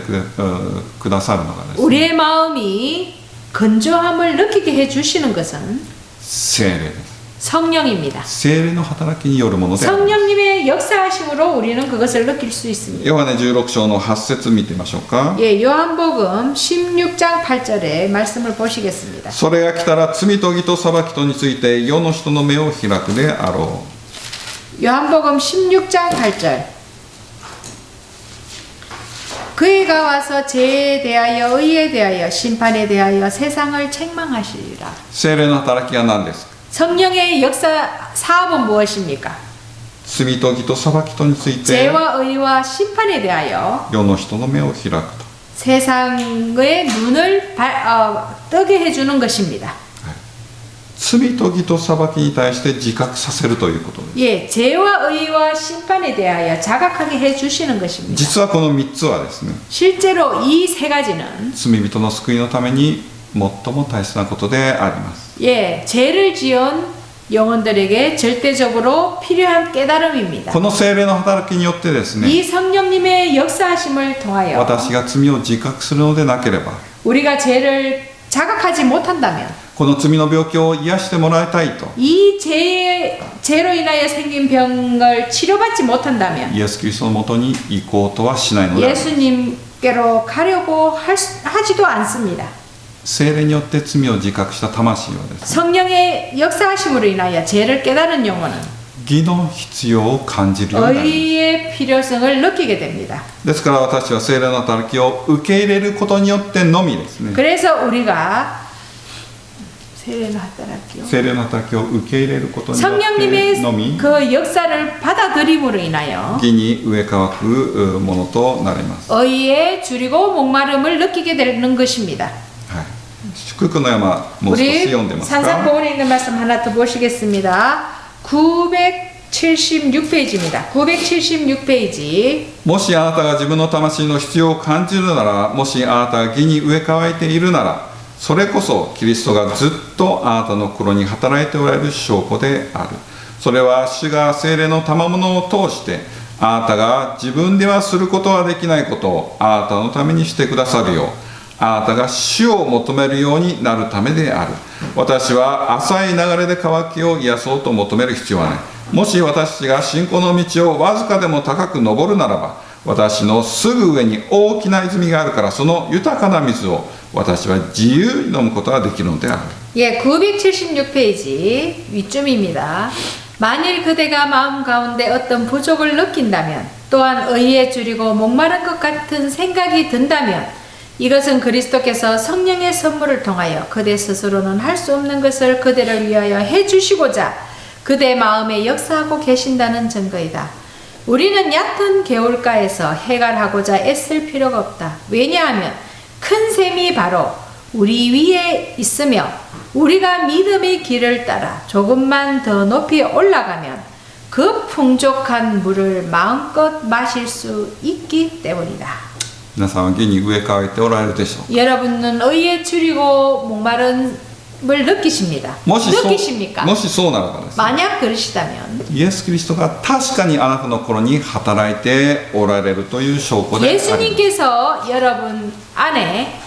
くださるのがですね、 우리의 마음이 건조함을 느끼게 해주시는 것은 聖霊です。 성령입니다. 聖霊の働きによるものであります。 성령님의 역사하심으로 우리는 그것을 느낄 수 있습니다. ヨハネ16章の8節見てみましょうか。 예, 요한복음 16장 8절의 말씀을 보시겠습니다. それが来たら罪と義と裁きとについて世の人の目を開くであろう。 요한복음 16장 8절. 그이가 와서 죄에 대하여 의에 대하여 심판에 대하여 세상을 책망하시리라. 聖霊の働きは何ですか？ 성령의 역사 사업은 무엇입니까? 罪と義と裁きとについて 죄와 의와 심판에 대하여 世の人の目を開くと。 세상의 눈을 뜨게 해주는 것입니다. 罪と義と裁きに対して自覚させるということです。 예, 죄와 의와 심판에 대하여 자각하게 해주시는 것입니다. 実はこの3つはですね、 실제로 이 세 가지는 罪人の救いのために最も大切なことであります。 예, 죄를 지은 영혼들에게 절대적으로 필요한 깨달음입니다. この聖霊の働きによってですね、 이 성령님의 역사하심을 통하여 私が罪を自覚するのでなければ、 우리가 죄를 자각하지 못한다면 この罪の病気を癒してもらいたいと 이 죄로 인하여 생긴 병을 치료받지 못한다면 イエス・キリストのもとに行こうとはしないのであります。 예수님께로 가려고 하지도 않습니다. 聖霊によって罪を自覚した魂はですね、 성령의 역사하심으로 인하여 죄를 깨달은 영혼은 義の必要を感じるようになります。 의의 필요성을 느끼게 됩니다. ですから私は聖霊の働きを受け入れることによってのみですね、 그래서 우리가 세례의働きを 聖霊の働きを受け入れることによって 성령님의 のみ 그 역사를 받아들임으로 인하여 義に植え乾くものとなります。 의에 줄이고 목마름을 느끼게 되는 것입니다. はい、祝福の山もう少し 우리 読んでますか 산상보원에 있는 말씀 하나 더 보시겠습니다. 976페이지입니다. 976페이지. もしあなたが自分の魂の必要を感じるなら、もしあなたが義に植え替えているなら、それこそキリストがずっとあなたの心に働いておられる証拠である。それは主が聖霊の賜物を通してあなたが自分ではすることはできないことをあなたのためにしてくださるよう、あなたが主を求めるようになるためである。私は浅い流れで渇きを癒そうと求める必要はない。もし私が信仰の道をわずかでも高く登るならば、私のすぐ上に大きな泉があるから、その豊かな水を私は自由に飲むことができるのである。 예, 976페이지 윗줄입니다. 만일 그대가 마음 가운데 어떤 부족을 느낀다면, 또한 의에 줄이고 목마른 것 같은 생각이 든다면, 이것은 그리스도께서 성령의 선물을 통하여 그대 스스로는 할 수 없는 것을 그대를 위하여 해주시고자 그대 마음에 역사하고 계신다는 증거이다. 우리는 얕은 개울가에서 해갈하고자 애쓸 필요가 없다. 왜냐하면 큰 샘이 바로 우리 위에 있으며 우리가 믿음의 길을 따라 조금만 더 높이 올라가면 그 풍족한 물을 마음껏 마실 수 있기 때문이다. 皆さんは義に植え替えておられるでしょう。 여러분은 의에 줄이고 목마름을 느끼십니다. もし 느끼십니까? そうならばですね、 만약 그러시다면 イエス・キリストが確かにあなたの心に働いておられるという証拠であります。 예수님께서 여러분 안에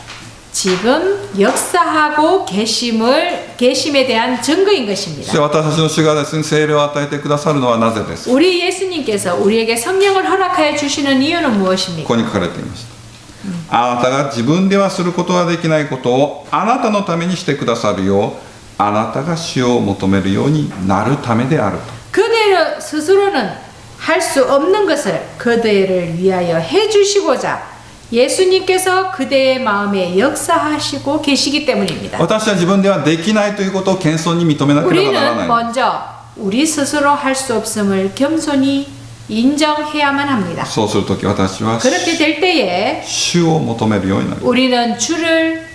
지금 역사하고 계심에 대한 증거인 そして 것입니다. 私たちの主がですね、聖霊を与えてくださるのはなぜですか。 우리 예수님께서 우리에게 성령을 허락하여 주시는 이유는 こ 무엇입니까? こに書かれていました。あなたが自分ではすることができないことをあなたのためにしてくださるよう、あなたが主を求めるようになるためであると。 그대로 스스로는 할 수 없는 것을 그대를 위하여 해주시고자 예수님께서 그대의 마음에 역사하시고 계시기 때문입니다. 私は自分ではできないということを謙遜に認めなければなら 우리는 ない。 먼저 우리 스스로 할 수 없음을 겸손히 인정해야만 합니다. そうするとき私は 그렇게 될 때에 主を求めるようになる。 우리는 주를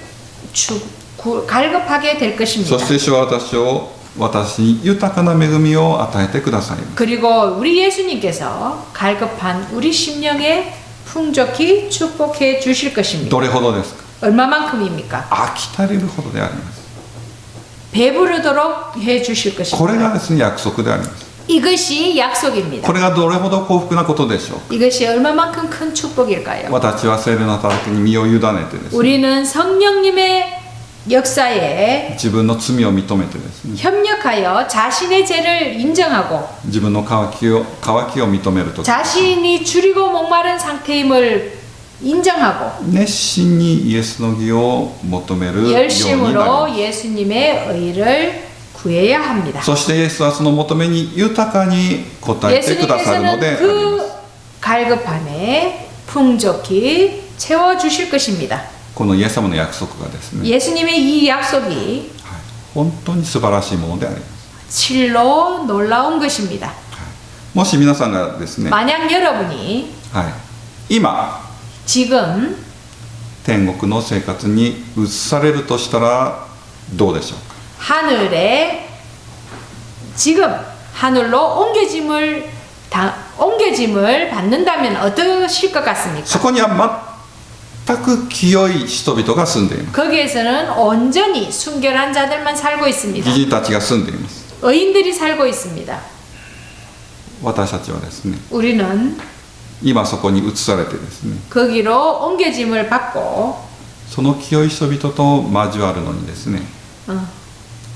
갈급하게 될 そ 것입니다. して主は私に豊かな恵みを与えてくださいます。 그리고 우리 예수님께서 갈급한 우리 심령에 풍족히 축복해 주실 것입니다. どれほどですか。 얼마만큼입니까? 飽き足りるほどであります。 배부르도록 해 주실 これが 것입니다. ですね、約束であります。 이것이 약속입니다. これがどれほど幸福なことでしょう。 이것이 얼마만큼 큰 축복일까요? 私は聖霊の働きに身を委ねてですね、 우리는 성령님의 역사에 自分の罪を認めてですね、 협력하여 자신의 죄를 인정하고 自分の渇きを認めるとき、 자신이 줄이고 목마른 상태임을 인정하고 熱心にイエスの義を求めるようになります。 열심으로 예수님의 의를 구해야 합니다. そしてイエスはその求めに豊かに応えてくださるのであ 예수님께서는 ります。 그 갈급함에 풍족히 채워주실 것입니다. このイエス様の約束がですね、 예수님의 이 약속이 はい、本当に素晴らしいものであります。 실로 놀라운 것입니다. もし皆さんがですね、 만약 여러분이 はい、今 지금 天国の生活に移されるとしたらどうでしょうか。 하늘에 지금 하늘로 옮겨짐을 받는다면 어떠실 것 そ 같습니까? こには全く清い人々が住んでいます。 거기에서는 온전히 순결한 자들만 살고 있습니다. 義人たちが住んでいます。 의인들이 살고 있습니다. 私たちはですね、 우리는 今そこに移されてですね、 거기로 옮겨짐을 받고 その清い人々と交わるのにですね、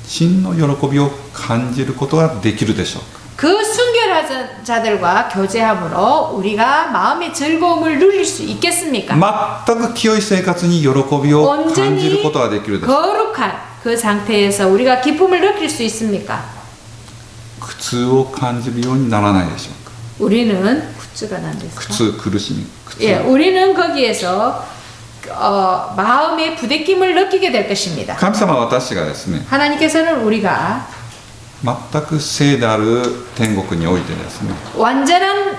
真の喜びを感じることができるでしょうか。 그 순결한 자들과 교제함으로 우리가 마음의 즐거움을 누릴 수 있겠습니까? 全く清い生活に喜びを感じることができるでしょうか。 거룩한 그 상태에서 우리가 기쁨을 느낄 수 있습니까? 苦痛を感じるようにならないでしょうか。 우리는 굿즈가 난데스까? 苦痛、苦しみ、苦痛。 예, 우리는 거기에서 마음의 부대낌을 느끼게 될 것입니다. 神様は私がですね、 하나님께서는 우리가 全く聖である天国においてですね、 완전한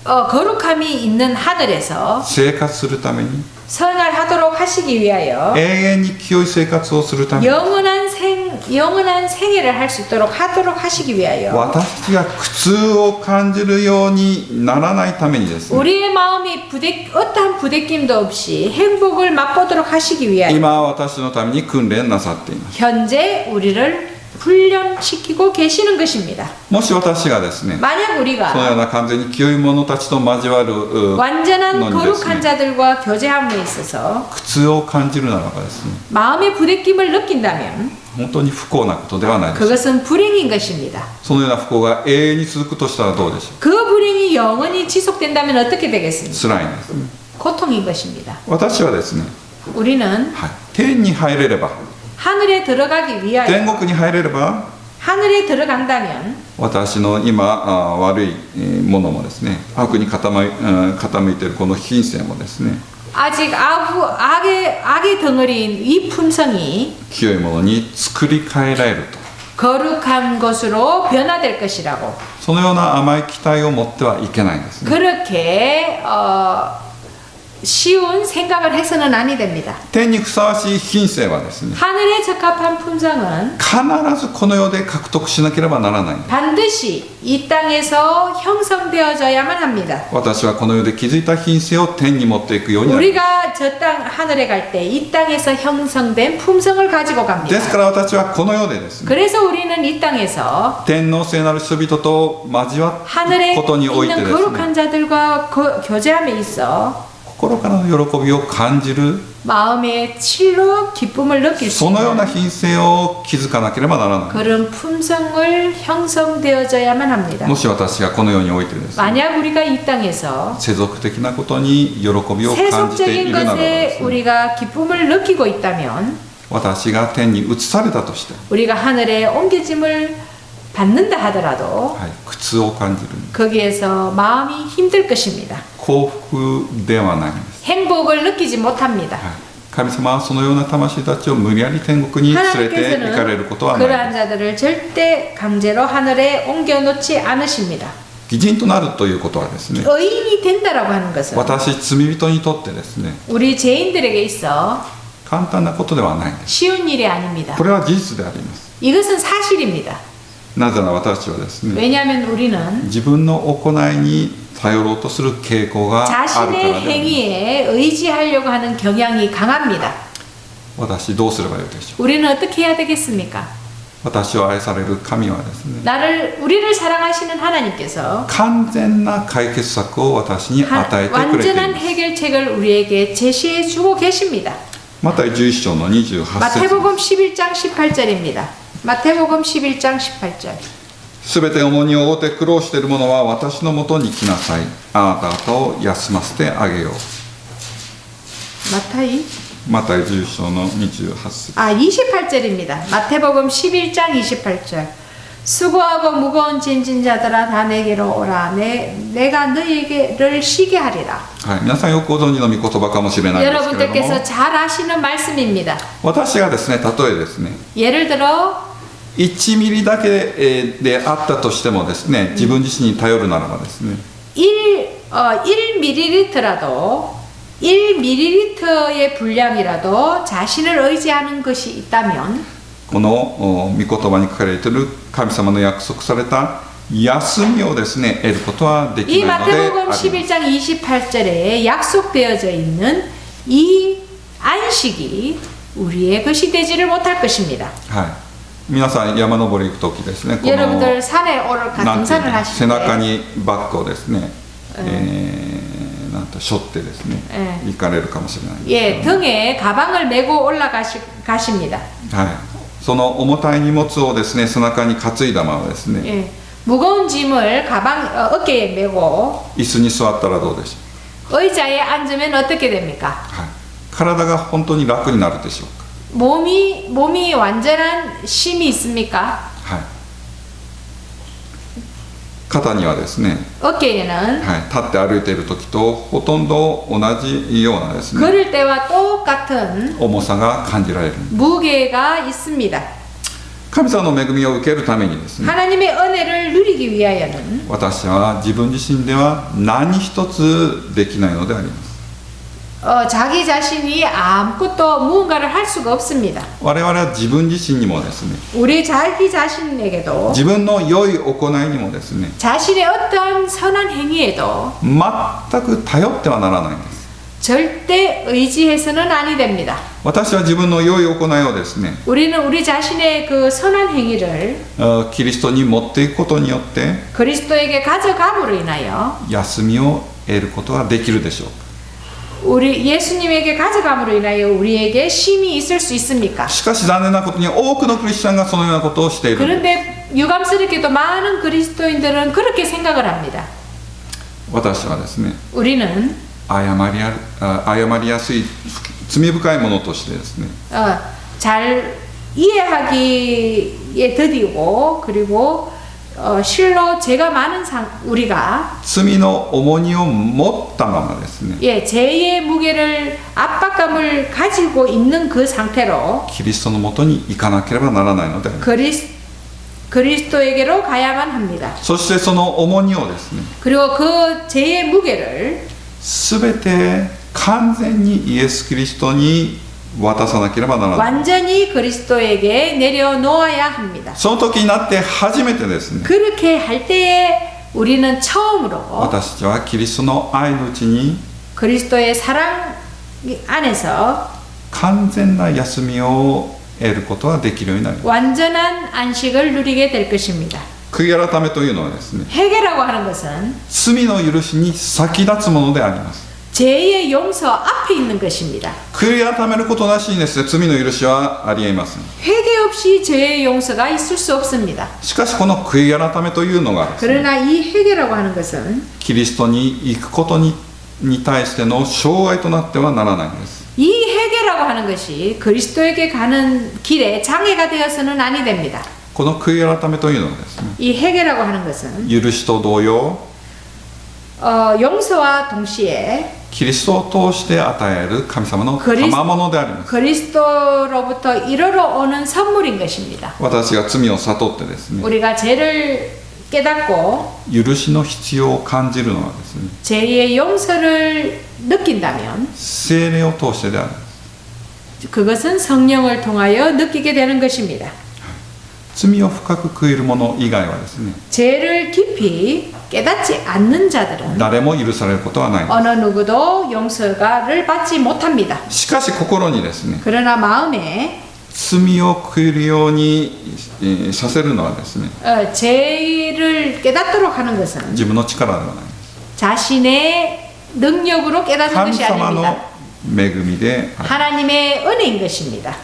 거룩함이 있는 하늘에서 生活するために 생활하도록 하시기 위하여 永遠に清い生活をするために 영원한 생애를 할 수 있도록 하도록 하시기 위하여 私たちが苦痛を感じるようにならないためにですね 우리의 마음이 어떠한 부대낌도 없이 행복을 맛보도록 하시기 위하여 今私のために訓練なさっています 현재 우리를 훈련시키고 계시는 것입니다. もし私がですね 만약 そのよう 우리가 な完全に清い者たちと交わる 완전한 のにです 거룩한 ね 자들과 교제함에 있어서 苦痛を感じるならばですね 마음의 부대낌을 느낀다면 本当に不幸なことではないです 그것은 불행인 것입니다. そのような不幸が永遠に続くとしたらどうでしょ 그 불행이 영원히 지속된다면 어떻게 う 되겠습니까? 辛いんです、 고통인 것입니다. 私はですね、 우리는 はい、天に入れれば 하늘에 들어가기 天 위하여 国に入れれば 하늘에 들어간다면 私の今悪いものもですね悪に傾いているこの品性もですね 아직 악의 덩어리인 이 품성이 清いものに作り変えられると 거룩한 것으로 변화될 것이라고 そのような甘い期待を持ってはいけないんですね 그렇게 쉬운 생각을 해서는 아니 됩니다. 天にふさわしい品性はですね 하늘에 적합한 품성은 必ずこの世で獲得しなければならない 반드시 이 땅에서 형성되어져야만 합니다. 私はこの世で築いた品性を天に持っていくようになります 우리가 저 땅 하늘에 갈 때 이 땅에서 형성된 품성을 가지고 です 갑니다. から私はこの世でですね 그래서 우리는 이 땅에서 天皇聖なる人々と交わる 하늘에 ことにおいて 있는 ですね 거룩한 자들과 교제함에 있어 心からの喜びを感じる 마음의 칠로 기쁨을 느낄 수 そのような 있는 品性を築かなければならない 그런 품성을 형성되어져야만 합니다. もし私がこの世においてですね 만약 우리가 이 땅에서 世俗的なことに喜びを感じてい 세속적인 るならばで 것에 すね 우리가 기쁨을 느끼고 있다면 私が天に移されたとして、 우리가 하늘에 옮겨짐을 받는다 하더라도 はい、苦痛を感じる 거기에서 마음이 힘들 것입니다. 幸福ではないんです、 행복을 느끼지 못합니다. はい、神様はそのような魂たちを無理やり天国に連れて行かれることはない 그러한 자들을 절대 강제로 하늘에 옮겨놓지 않으십니다. 義人となるということはですね 의인이 된다라고 하는 것은 私罪人にとってですね 우리 죄인들에게 있어 簡単なことではないんです 쉬운 일이 아닙니다. これは事実であります 이것은 사실입니다. なぜなら私はですね 왜냐하면 우리는 自分の行いに頼ろうとする傾向があるから 자신의 であります 행위에 의지하려고 하는 경향이 강합니다. 私どうすればよいでしょう 우리는 어떻게 해야 되겠습니까? 私を愛される神はですね 우리를 사랑하시는 하나님께서 完全な解決策を私に与えてくれてい 완전한 ます 해결책을 우리에게 제시해 주고 계십니다. マタイ11章の28節 마태복음 11장 18절입니다. 마태복음 11장 18절. すべて重荷を負って苦労している者は私のもとに来なさい。あなた方を休ませてあげよう。 マタイ11章の28節 28절입니다. 마태복음 11장 28절. 수고하고 무거운 짐진 자들아 다 내게로 오라. 내가 너희를 쉬게 하리라. はい、皆さんよくご存知の御言葉かもしれないですけれども 여러분들께서 잘 아시는 말씀입니다. 私がですね、例えですね 예를 들어 1ミリだけであったとしてもですね、自分自身に頼るならばですね 1ml라도 1ml의 분량이라도 자신을 의지하는 것이 있다면 この御言葉に書かれている神様の約束された休みをですね、得ることはでき 이 ないのであり 마태복음 ます 11장 28절에 약속되어져 있는 이 안식이 우리의 것이 되지를 못할 것입니다. はい、皆さん山登り行く時ですね、この 여러분들 산에なんていう 등산을 の 하실 背 때 中にバッグをですね、なんて背負ってですね、行かれるかもしれないんですけ 예, ども 등에 가방을 메고 올라가십니다. はい、その重たい荷物をですね背中に担いだままですね、 예, 무거운 짐을 어깨에 메고 椅子に座ったらどうでしょ 의자에 앉으면 어떻게 됩니까? う、はい、体が本当に楽になるでしょうか、 몸이 완전한 쉼이 있습니까? はい、肩にはですね、 어깨에는 はい、立って歩いている時とほとんど同じようなですね 걸을 때와 똑같은 重さが感じられる。 무게가 있습니다. 神様の恵みを受けるためにですね、 하나님의 은혜를 누리기 위하여는 私は自分自身では何一つできないのであります。 자기 자신이 아무것도 무언가를 할 수가 없습니다. 我々は自分自身にもですね、 우리 자기 자신에게도 自分の良い行いにもですね、 자신의 어떤 선한 행위에도 全く頼ってはならないんです。 절대 의지해서는 아니 됩니다. 私は自分の良い行いをですね、 우리는 우리 자신의 그 선한 행위를 キリストに持っていくことによって 그리스도에게 가져감으로 인하여 休みを得ることができるでしょうか。 우리 예수님에게 가져감으로 인하여 우리에게 쉼이 있을 수 있습니까? しかし残念なことに多くのクリスチャンがそのようなことをしている。 그런데 유감스럽게도 많은 그리스도인들은 그렇게 생각을 합니다. 私はですね、 우리는 謝りやすい罪深いものとしてですね、 잘 이해하기에 더디고 그리고 실로 죄가 많은 우리가 罪の重荷を持ったままですね、 예, 죄의 무게를 압박감을 가지고 있는 그 상태로 キリストのもとに行かなければならないのであります。 그리스도에게로 가야만 합니다. そしてその重荷をですね、 그리고 그 죄의 무게를 すべて完全にイエス・キリストに渡さなければならない。 완전히 그리스도에게 내려놓아야 합니다. その時になって初めてですね、 그렇게 할 때에 우리는 처음으로 私たちはキリストの愛のうちに 그리스도의 사랑 안에서 完全な休みを得ることができるようになります。 완전한 안식을 누리게 될 것입니다. 悔い改めというのはですね、 회개라고 하는 것은 罪の許しに先立つものであります。 죄의 용서 앞에 있는 것입니다. 悔い改めることなしにですね、罪の許しはありえません。 회개 없이 죄의 용서가 있을 수 없습니다. しかしこの悔い改めというのがですね、 그러나 이 회개라고 하는 것은 キリストに行くことに対しての障害となってはならないんです。 이 회개라고 하는 것이 그리스도에게 가는 길에 장애가 되어서는 아니 됩니다. この悔い改めというのはですね、 이 회개라고 하는 것은 許しと同様 용서와 동시에 キリストを通して与える神様の賜物であります。 그리스도로부터 이르러 오는 선물인 것입니다. 私が罪を悟ってですね、 우리가 죄를 깨닫고 許しの必要を感じるのはですね、 죄의 용서를 느낀다면 聖霊を通してであります。 그것은 성령을 통하여 느끼게 되는 것입니다. 罪を深く悔いる者以外はですね、 죄를 깊이 깨닫지 않는 자들은 誰も許されることはない。 어느 누구도 용서를 받지 못합니다. しかし心にですね、 그러나 마음에 罪を悔いるようにさせるのはですね、 죄를 깨닫도록 하는 것은 自分の力ではない。 자신의 능력으로 깨닫는 神 것이 様 아닙니다. の恵みである。 하나님의 은혜인 것입니다.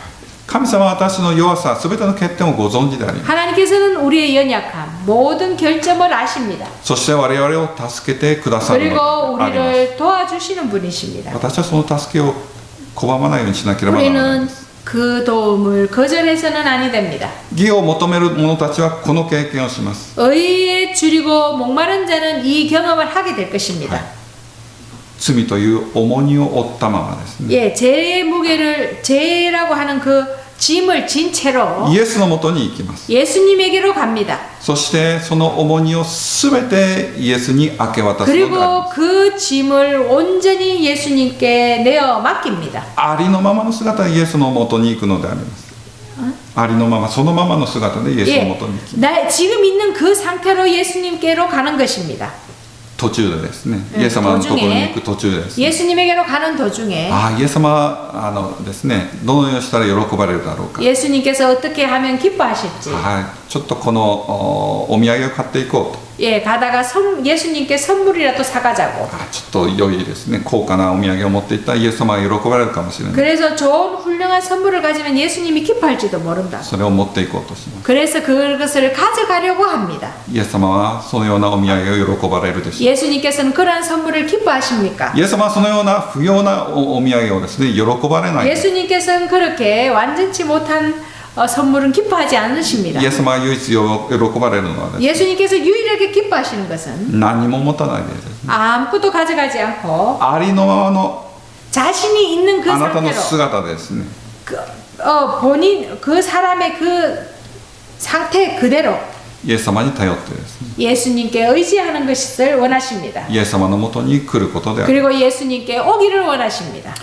神様は私の弱さ、すべての欠点をご存知であります。 하나님께서는 우리의 연약함, 모든 결점을 아십니다. そして我々を助けてくださる 그리고 のであります。 우리를 도와주시는 분이십니다. 私はその助けを拒まないようにしなければならない 우리는 です。 그 도움을 거절해서는 아니 됩니다. 義を求める者たちはこの経験をします。 의에 줄이고 목마른 자는 이 경험을 하게 될 것입니다. 罪という重荷を負ったままですね、 예, 죄의 무게를 죄라고 하는 그 짐을 진 채로 イエスのもとに行きます。 예수님에게로 갑니다. そしてその重荷をすべてイエスに明け渡すのであり 그리고 ます。 그 짐을 온전히 예수님께 내어 맡깁니다. ありのままの姿でイエスのもとに行くのであります。ありのまま、そのままの姿でイエスのもとに行きます。 지금 있는 그 상태로 예수님께로 가는 것입니다. 途中でですね、イエス様のところに行く途中でですね、 예수님에게로 가는 도중에 イエス様はですね、どのようにしたら喜ばれるだろうか、 예수님께서 어떻게 하면 기뻐하실지 ちょっとこのお土産を買っていこうと、 예, 가다가 예수님께 선물이라도 사가자고 ちょっと良いですね、高価なお土産を持っていったらイエス様が喜ばれるかもしれない。 그래서 좋은 훌륭한 선물을 가지면 예수님이 기뻐할지도 모른다. それを持っていこうとします。 그래서 그것을 가져가려고 합니다. イエス様はそのようなお土産を喜ばれるでしょう。 예수님께서는 그러한 선물을 기뻐하십니까? イエス様はそのような不要なお土産をですね、喜ばれない。 예수님께서는 그렇게 완전치 못한 선물은 기뻐하지 않으십니다. イエス様が唯一喜ばれるのはですね、 예수님께서 유일하게 기뻐하시는 것은 何も持たないでですね、 아무것도 가져가지 않고 ありのままの 자신이 있는 그 あなたの 상태로 姿ですね、 본인 그 사람의 그 상태 그대로 イエス様に頼ってですね 예수님께 의지하는 것을 원하십니다. イエス様のもとに来ることである 그리고 예수님께 오기를 원하십니다.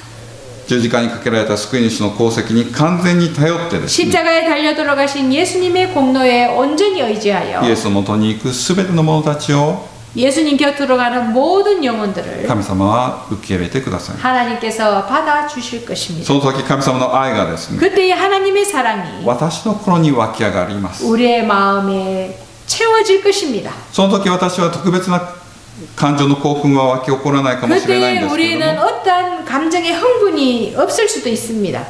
十字架にかけられた救い主の功績に完全に頼ってですね 십자가에 달려 돌아가신 예수님의 공로에 온전히 의지하여 イエスのもとに行くすべての者たちを 예수님 곁으로 가는 모든 영혼들을 神様は受け入れてください 하나님께서 받아 주실 것입니다. その時神様の愛がですね 그때의 하나님의 사랑이 私の心に湧き上がります 우리의 마음에 채워질 것입니다. その時私は特別な感情の興奮は湧き起こらないかもしれないん 그때 ですけれど 우리는 も 어떤 감정의 흥분이 없을 수도 있습니다.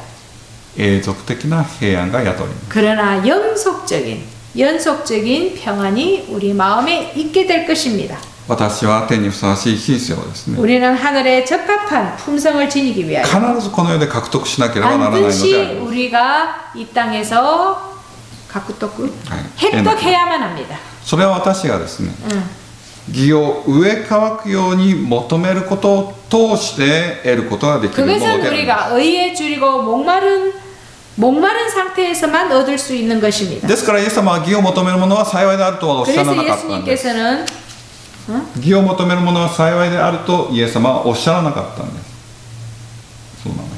永続的な平安が宿ります 그러나 연속적인 평안이 우리 마음에 있게 될 것입니다. 私は天にふさわしい品性をですね 우리는 하늘에 적합한 품성을 지니기 위하여 必ずこの世で獲得しなければならないのであり 반드시 ます 우리가 이 땅에서獲得 はい 획득해야만 합니다. それは私がですね 응. 義を植え乾くように求めることを通して得ることができるもので 그것은 あります 우리가 의에 줄이고 목마른 상태에서만 얻을 수 있는 것입니다. ですからイエス様は義を求める者は幸いであるとはおっしゃら 그래서 なかったんです 예수님께서는 義を求める者は幸いであるとイエス様はおっしゃらなかったんですそうなのよ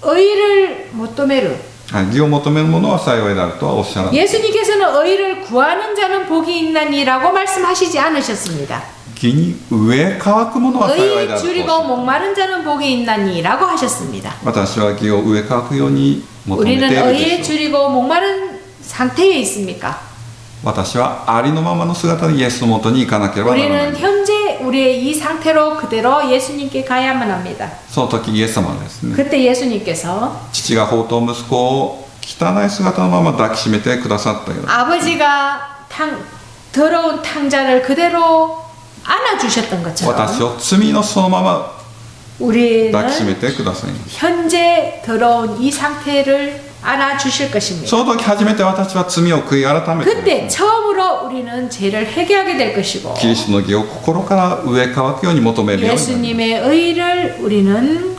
의를求める はい義を求める者は幸いであるとはおっしゃらない 예수님께서는 의를 구하는 자는 복이 있나니라고 말씀하시지 않으셨습니다. 義に植え乾く者は幸いで 의에 あるとおっしゃ 줄이고 る 목마른 자는 복이 있나니라고 하셨습니다. 私は義を植え乾くように求めてい 우리는 る 의에 でしょう 줄이고 목마른 상태에 있습니까? 私はありのままの姿でイエスのもとに行かなければならない 우리는 현재 우리의 이 상태로 그대로 예수님께 가야만 합니다. その時イエス様はですね 그때 예수님께서 父が放蕩息子を汚い姿のまま抱きしめてくださったように 아버지가 더러운 탕자를 그대로 안아주셨던 것처럼 私を罪のそのまま 우리는 抱きしめてくださいます 현재 더러운 이 상태를 안아주실 것입니다. その時初めて私は罪を悔い改めて 그때 처음으로 우리는 죄를 회개하게 될 것이고 キリストの義を心から植え乾くように求めるようになります 예수님의 의를 우리는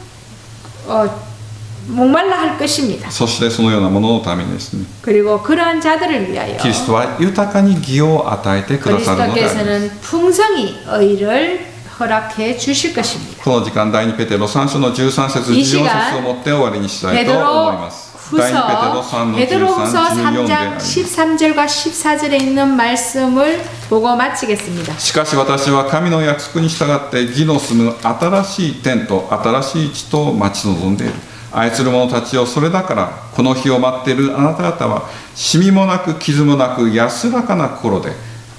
목말라 할 것입니다. そしてそのようなもののためにですね 그리고 그러한 자들을 위하여 キリストは豊かに義を与えてくださるのであります 그리스도께서는 풍성히 의를 허락해 주실 것입니다. この時間第2ペテロ3章の13節14節をもって終わりにしたいと思います第2ペテロ3の 베드로후서 13、14であり 3장 ます 13절과 14절에 있는 말씀을 보고 마치겠습니다. しかし私は神の約束に従って義の住む新しい天と新しい地と待ち望んでいる愛する者たちをそれだからこの日を待っているあなた方はシミもなく傷もなく安らかな心で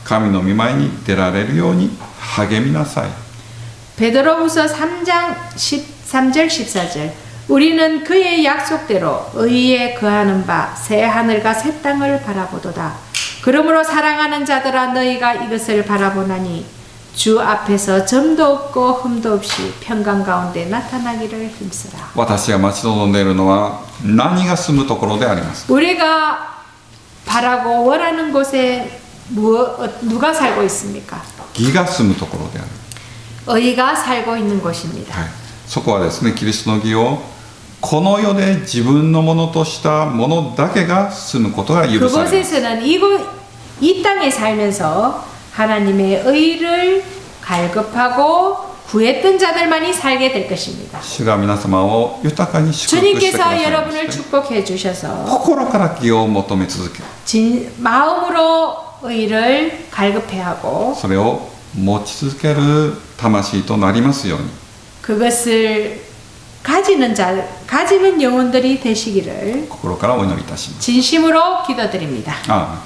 神の御前に出られるように励みなさい 베드로후서 3장 13절 14절 우리는 그의 약속대로 의에 거하는 바 새 하늘과 새 땅을 바라보도다. 그러므로 사랑하는 자들아 너희가 이것을 바라보나니 주 앞에서 점도 없고 흠도 없이 평강 가운데 나타나기를 힘쓰라. 私が待ち望んでいるのは何が住むところであります 우리가 바라고 원하는 곳에 누가 살고 있습니까? 義が住むところである 의가 살고 있는 곳입니다. はい、そこはですねキリストの義をこの世で自分のものとしたものだけが住むことが許されます 그곳에서는 이 땅에 살면서 하나님의 의를 갈급하고 구했던 자들만이 살게 될 것입니다. 主が皆様を豊かに祝福してくださ 주님께서 いま 여러분을 して 축복해 주셔서 心から義を求め続け 마음으로 의를 갈급해하고 それを持ち続ける魂となりますように 그것을 가지는 영혼들이 되시기를 心からお祈りいたします 진심으로 기도드립니다. アーメン